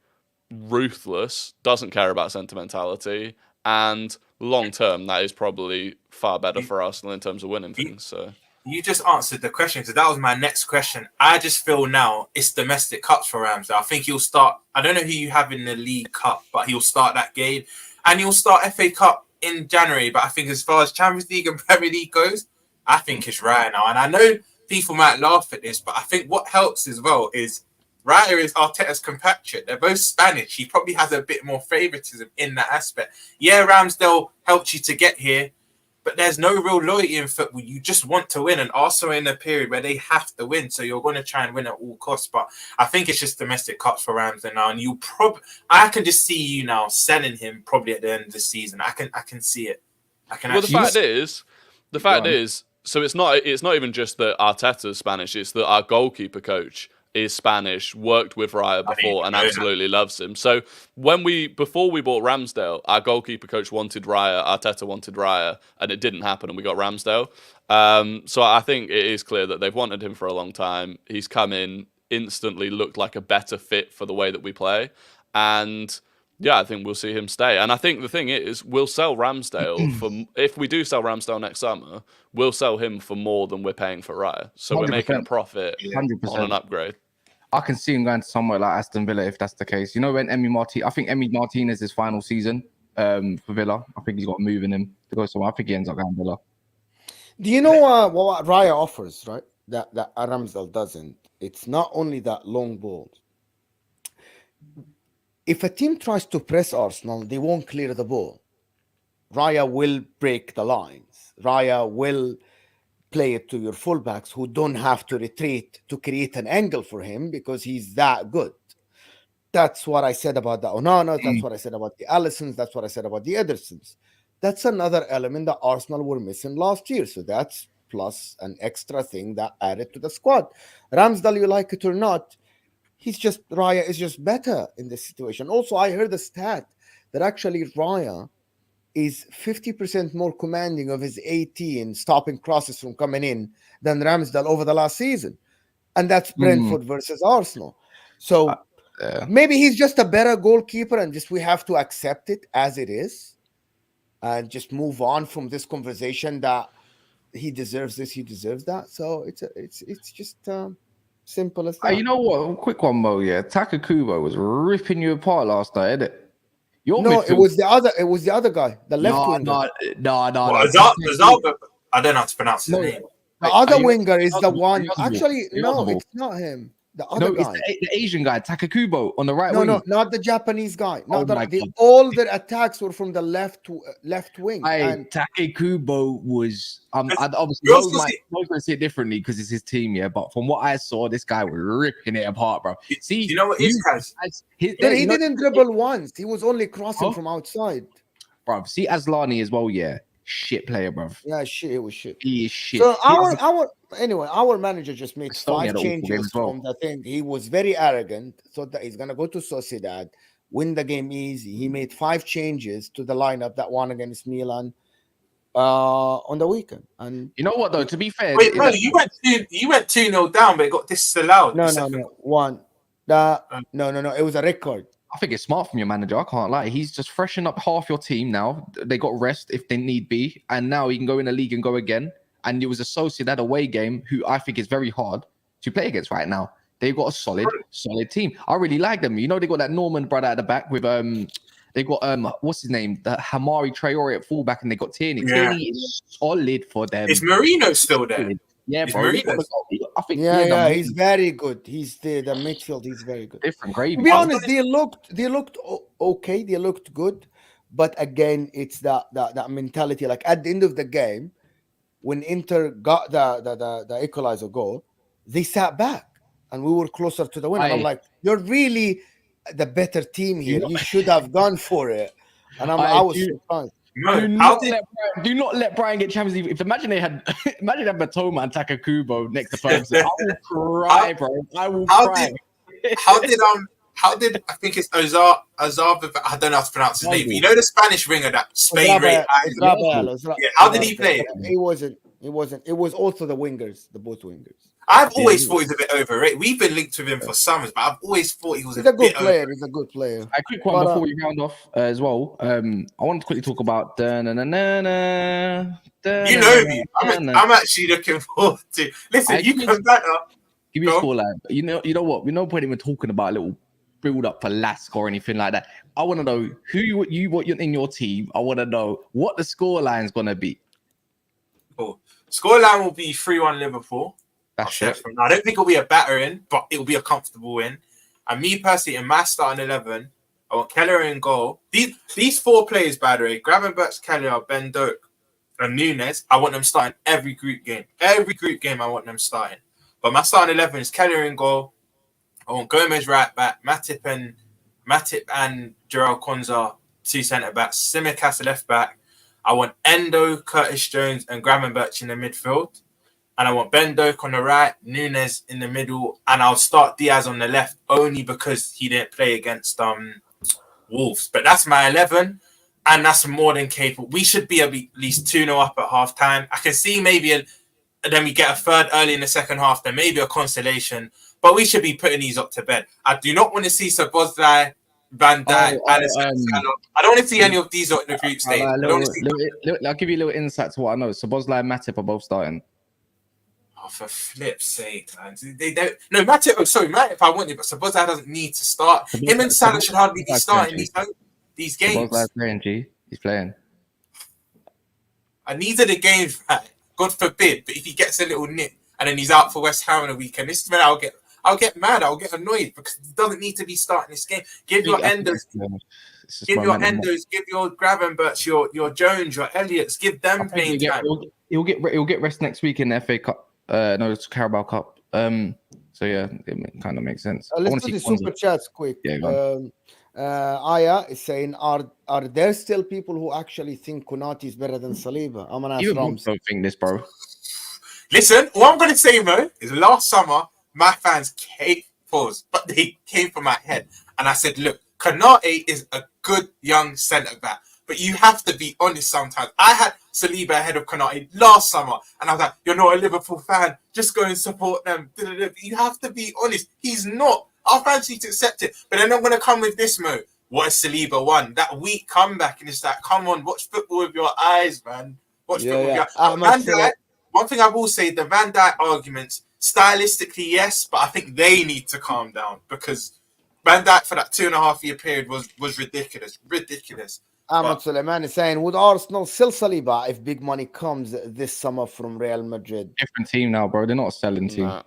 ruthless, doesn't care about sentimentality, and long term, that is probably far better for Arsenal in terms of winning things. So you just answered the question, because that was my next question. I just feel now it's domestic cups for Ramsdale. I think he'll start. I don't know who you have in the League Cup, but he'll start that game, and he'll start FA Cup in January. But I think as far as Champions League and Premier League goes, I think it's Raya now. And I know people might laugh at this, but I think what helps as well is Raya is Arteta's compatriot. They're both Spanish. He probably has a bit more favoritism in that aspect. Yeah, Ramsdale helped you to get here, but there's no real loyalty in football. You just want to win, and also in a period where they have to win, so you're going to try and win at all costs. But I think it's just domestic cups for Ramsdale now, and I can just see you now selling him probably at the end of the season. I can see it. The fact is, so it's not even just that Arteta's Spanish. It's that our goalkeeper coach is Spanish, worked with Raya before, and absolutely loves him. So before we bought Ramsdale, our goalkeeper coach wanted Raya, Arteta wanted Raya, and it didn't happen, and we got Ramsdale. So I think it is clear that they've wanted him for a long time. He's come in, instantly looked like a better fit for the way that we play, and yeah, I think we'll see him stay. And I think the thing is, we'll sell Ramsdale if we do sell Ramsdale next summer, we'll sell him for more than we're paying for Raya. So 100%. We're making a profit 100%. On an upgrade. I can see him going to somewhere like Aston Villa if that's the case. You know, when I think Emi Martinez's final season for Villa, I think he's got a move in him to go somewhere. I think he ends up going Villa. Do you know what Raya offers, right? That Ramsdale doesn't. It's not only that long ball. If a team tries to press Arsenal, they won't clear the ball. Raya will break the lines. Raya will play it to your fullbacks who don't have to retreat to create an angle for him because he's that good. That's what I said about the Onana. That's what I said about the Allisons. That's what I said about the Edersons. That's another element that Arsenal were missing last year. So that's plus an extra thing that added to the squad. Ramsdale, you like it or not, Raya is just better in this situation. Also, I heard the stat that actually Raya is 50% more commanding of his 18 stopping crosses from coming in than Ramsdale over the last season. And that's Brentford versus Arsenal. So maybe he's just a better goalkeeper and we have to accept it as it is and just move on from this conversation that he deserves this, he deserves that. So it's just simple as that. You know what? Quick one, Mo. Yeah, Takakubo was ripping you apart last night, isn't it? It was the other guy, the left winger. No. I don't know how to pronounce his name. The other winger is the one. Actually, no, it's not him. The other guy, it's the Asian guy, Takakubo on the right wing. No, not the Japanese guy. All their attacks were from the left wing. Takakubo was. Obviously, Mo's going to see it differently because it's his team, yeah. But from what I saw, this guy was ripping it apart, bro. See, you know what his guys? He didn't dribble once. He was only crossing from outside, bro. See Aslani as well, yeah. Shit player, bro. Yeah, shit. It was shit. He is shit. So our manager just made 5 changes from the thing. He was very arrogant, thought that he's gonna go to Sociedad, win the game easy. He made 5 changes to the lineup that won against Milan on the weekend. And you know what though? To be fair, wait, bro, you went 2-0 down, but it got disallowed. No. It was a record. I think it's smart from your manager. I can't lie. He's just freshened up half your team now. They got rest if they need be. And now he can go in the league and go again. And it was a Sociedad away game, who I think is very hard to play against right now. They've got a solid team. I really like them. You know, they got that Norman brother at the back with they got what's his name? The Hamari Traore at fullback, and they got Tierney. Yeah. Tierney is solid for them. Is Marino still there? Yeah, bro. I think he's very good. He's the midfield. He's very good. Different gravy. To be honest, they looked okay. They looked good, but again, it's that mentality. Like at the end of the game, when Inter got the equalizer goal, they sat back, and we were closer to the win. And I'm like, you're really the better team here. You should have gone for it. And I was surprised. Do not let Brian get Champions League. Imagine Matoma and Takakubo next to Ferguson. I will cry, bro. I will cry. How did I think it's Azar? I don't know how to pronounce his name. But you know the Spanish winger that Spain rate. Yeah, how did he play? It wasn't. It was also the wingers, the both wingers. I've always thought he's a bit overrated. We've been linked with him for summers, but I've always thought he was He's a a good bit player. He's a good player. A quick one before we round off as well. I wanted to quickly talk about. You know me. I'm actually looking forward to. Listen, you can better. Give me a scoreline. You know what? We no point even talking about a little build up for LASK or anything like that. I want to know what you're in your team. I want to know what the scoreline's gonna be. Cool. Scoreline will be 3-1 Liverpool. That's it. I don't think it'll be a battering, but it'll be a comfortable win. And me personally, in my starting 11, I want Keller in goal. These 4 players, by the way, Gravenberch, Keller, Ben Doak, and Nunes, I want them starting every group game. Every group game, I want them starting. But my starting 11 is Keller in goal. I want Gomez right back, Matip and Jarrell Konza, 2 centre backs, Tsimikas left back. I want Endo, Curtis Jones, and Gravenberch in the midfield. And I want Ben Doak on the right, Nunes in the middle, and I'll start Diaz on the left only because he didn't play against Wolves. But that's my 11, and that's more than capable. We should be at least 2-0 up at half time. I can see maybe then we get a third early in the second half, then maybe a consolation. But we should be putting these up to bed. I do not want to see Szoboszlai, Van Dijk, Alisson, Salah. I don't want to see any of these in the group stage. I'll give you a little insight to what I know. Szoboszlai and Matip are both starting. Oh, for flip's sake, man. They don't. No, Matip. Sorry, Matip. I want it, but Szoboszlai doesn't need to start. Him and Salah should hardly be starting these games. Szoboszlai's playing, G. He's playing. I needed a game, right? God forbid. But if he gets a little nip and then he's out for West Ham on the weekend, this is when I'll get mad. I'll get annoyed because he doesn't need to be starting this game. Give your Endos. Give your Endos, give your Gravenberch, your Jones, your Elliots, give them playing time. He'll get rest next week in the FA Cup. No, it's Carabao Cup. So yeah, it kind of makes sense. Let's do the super chats quick. Yeah, Aya is saying, are there still people who actually think Konate is better than Saliba? I'm gonna ask Rams. Don't think this, bro. Listen, what I'm gonna say, Mo, is last summer my fans came but they came for my head, and I said, look, Konate is a good young centre back. But you have to be honest sometimes. I had Saliba ahead of Konate last summer, and I was like, you're not a Liverpool fan. Just go and support them. You have to be honest. He's not. Our fans need to accept it. But they're not going to come with this, Mo. What has Saliba won? That weak comeback, and it's like, come on, watch football with your eyes, man. Watch football with your eyes. Van Dijk, one thing I will say, the Van Dijk arguments, stylistically, yes, but I think they need to calm down because Van Dijk for that 2.5-year period was ridiculous. Ridiculous. Ahmad Suleiman is saying, would Arsenal sell Saliba if big money comes this summer from Real Madrid? Different team now, bro. They're not a selling team. Nah.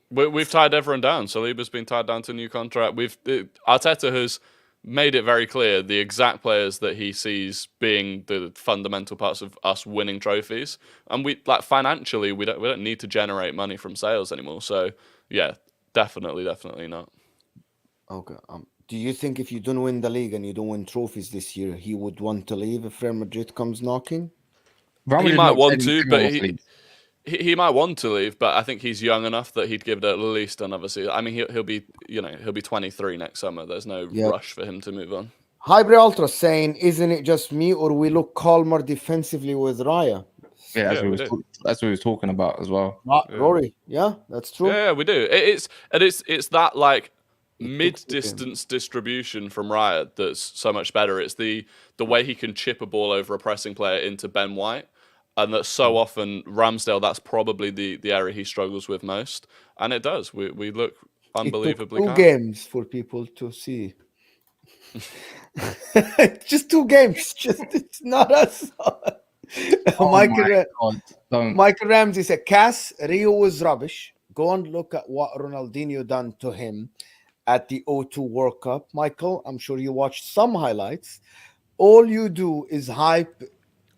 We've tied everyone down. Saliba's been tied down to a new contract. Arteta has made it very clear the exact players that he sees being the fundamental parts of us winning trophies. And financially, we don't need to generate money from sales anymore. So yeah, definitely not. Okay. Do you think if you don't win the league and you don't win trophies this year, he would want to leave if Real Madrid comes knocking? He might want to, but he might want to leave. But I think he's young enough that he'd give it at least another season. I mean, he'll be 23 next summer. There's no rush for him to move on. Hybrid Ultra saying, isn't it just me or we look calmer defensively with Raya? Yeah, that's what he was talking about as well. Rory, yeah, that's true. Yeah, we do. It's that like mid-distance distribution from Raya that's so much better. It's the way he can chip a ball over a pressing player into Ben White, and that so often Ramsdale, that's probably the area he struggles with most, and it does. We look unbelievably. It took 2 games for people to see. Just 2 games. It's not us. Michael Ramsey said, Cass, Rio was rubbish. Go and look at what Ronaldinho done to him at the O2 World Cup. Michael, I'm sure you watched some highlights. All you do is hype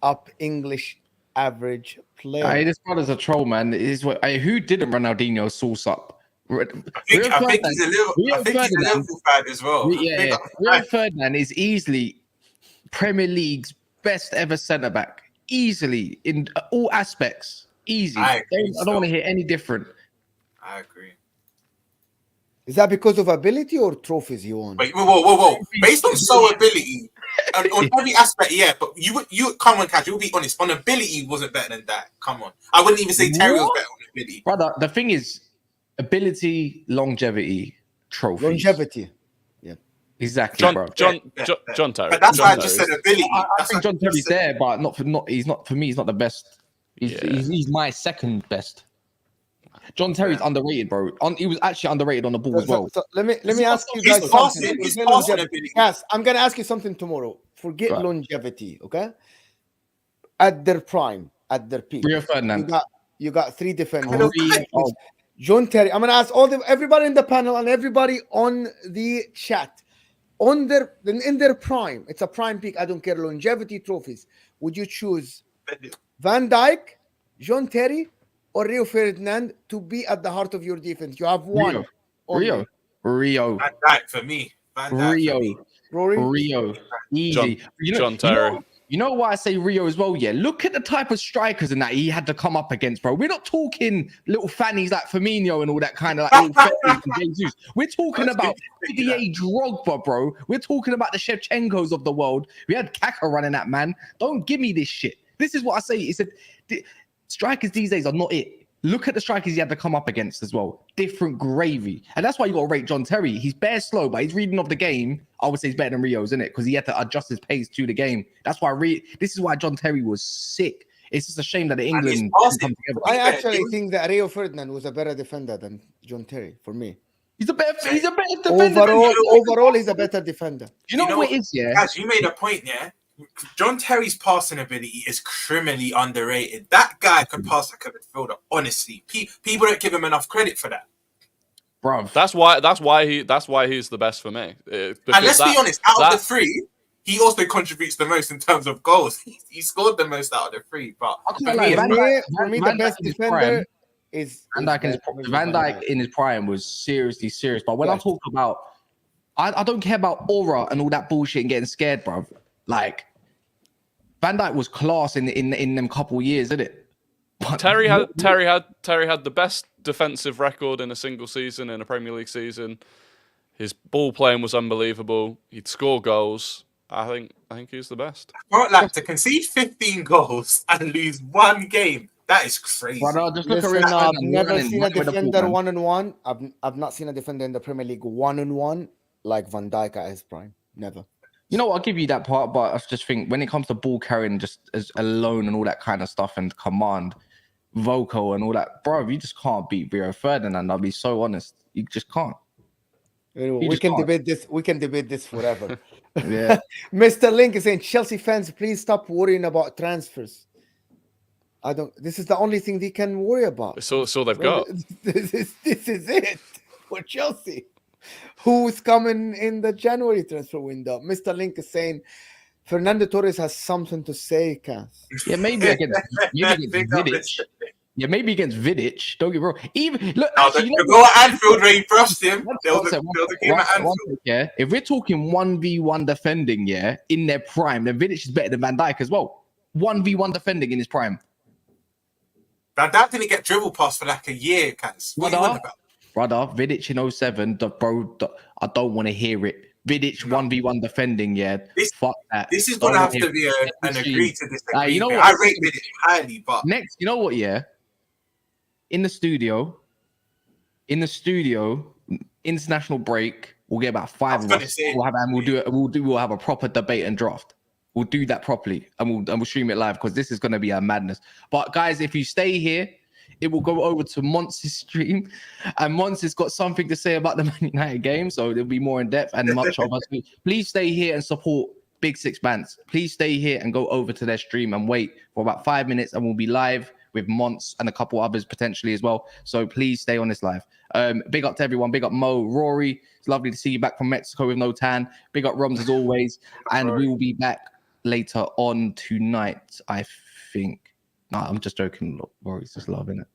up English average player. This brother's a troll, man. Who didn't Ronaldinho sauce up? I think he's a Liverpool fan as well. Rio Ferdinand is easily Premier League's best ever centre back. Easily in all aspects. Easy. I don't want to hear any different. I agree. Is that because of ability or trophies you won? Wait, whoa. Based on ability, on every aspect, yeah. But you come on, Cash. You'll be honest. On ability, he wasn't better than that. Come on, I wouldn't even say Terry was better on ability. Brother, the thing is, ability, longevity, trophies. Longevity. Yeah. Exactly, bro. John Terry. But that's why I just said ability. I think John Terry's there, but he's not for me. He's not the best. He's my second best. John Terry's underrated, bro. He was actually underrated on the ball as well. So let me ask you guys something. Yes, I'm gonna ask you something tomorrow. Forget longevity, okay? At their prime, at their peak, Rio Ferdinand. You got 3 defenders. John Terry. I'm gonna ask everybody in the panel and everybody on the chat. In their prime, it's a prime peak. I don't care longevity, trophies. Would you choose Van Dijk, John Terry, or Rio Ferdinand to be at the heart of your defense? You have one. Rio. Van Dijk for me. Rio. Easy. John Terry. You know why I say Rio as well? Yeah. Look at the type of strikers and that he had to come up against, bro. We're not talking little fannies like Firmino and all that kind of like Jesus. We're talking about Didier Drogba, bro. We're talking about the Shevchenkos of the world. We had Kaka running that, man. Don't give me this shit. This is what I say. It's strikers these days are not it. Look at the strikers he had to come up against as well. Different gravy. And that's why you got to rate John Terry. He's bare slow, but he's reading of the game. I would say he's better than Rio's, isn't it? Because he had to adjust his pace to the game. That's why this is why John Terry was sick. It's just a shame that the England didn't come together. I actually think that Rio Ferdinand was a better defender than John Terry for me. He's a better defender. Overall, he's a better defender. You know what it is, yeah? Guys, you made a point, yeah? John Terry's passing ability is criminally underrated. That guy could pass like a midfielder. Honestly, people don't give him enough credit for that, bro. That's why he's the best for me. And let's be honest, out of the 3, he also contributes the most in terms of goals. He scored the most out of the 3. But for me, the best defender is Van Dijk in his prime was seriously serious. But when I talk about, I don't care about aura and all that bullshit and getting scared, bro. Like, Van Dijk was class in them couple years, isn't it? But Terry had the best defensive record in a single season, in a Premier League season. His ball playing was unbelievable. He'd score goals. I think he's the best. To concede 15 goals and lose 1 game, that is crazy. I've never seen a defender 1-on-1. I've not seen a defender in the Premier League 1-on-1 like Van Dijk at his prime. Never. You know, I'll give you that part, but I just think when it comes to ball carrying, just as alone and all that kind of stuff, and command, vocal and all that, bro, you just can't beat Rio Ferdinand. I'll be so honest, you just can't. We can debate this. We can debate this forever. Yeah. Mr. Link is saying, Chelsea fans, please stop worrying about transfers. This is the only thing they can worry about. It's all they've got. This is it for Chelsea. Who's coming in the January transfer window? Mr. Link is saying Fernando Torres has something to say, Cass. Yeah, maybe against Vidic. Yeah, maybe against Vidic. Don't get me wrong. Even look, actually, go at Anfield where he brushed him. Yeah, if we're talking 1v1 defending, yeah, in their prime, then Vidic is better than Van Dijk as well. 1v1 defending in his prime. Van Dijk didn't get dribble pass for like a year, Cass. What are you on about? Brother, Vidic in 07, I don't want to hear it. Vidic 1v1 defending, yeah. Fuck that. This is going to have to be an agree to disagree. You know what? I rate Vidic highly, but... Next, you know what, yeah? In the studio, international break, we'll get about 5 of us. We'll have a proper debate and draft. We'll do that properly, and we'll stream it live, because this is going to be a madness. But guys, if you stay here, it will go over to Monts's stream, and Monts has got something to say about the Man United game, so there'll be more in depth and much of us. Please stay here and support Big Six Bands. Please stay here and go over to their stream and wait for about 5 minutes, and we'll be live with Monts and a couple others potentially as well. So please stay on this live. Big up to everyone. Big up Mo, Rory. It's lovely to see you back from Mexico with no tan. Big up Roms as always, and we will be back later on tonight, I think. No, I'm just joking. Look, Rory's just loving it.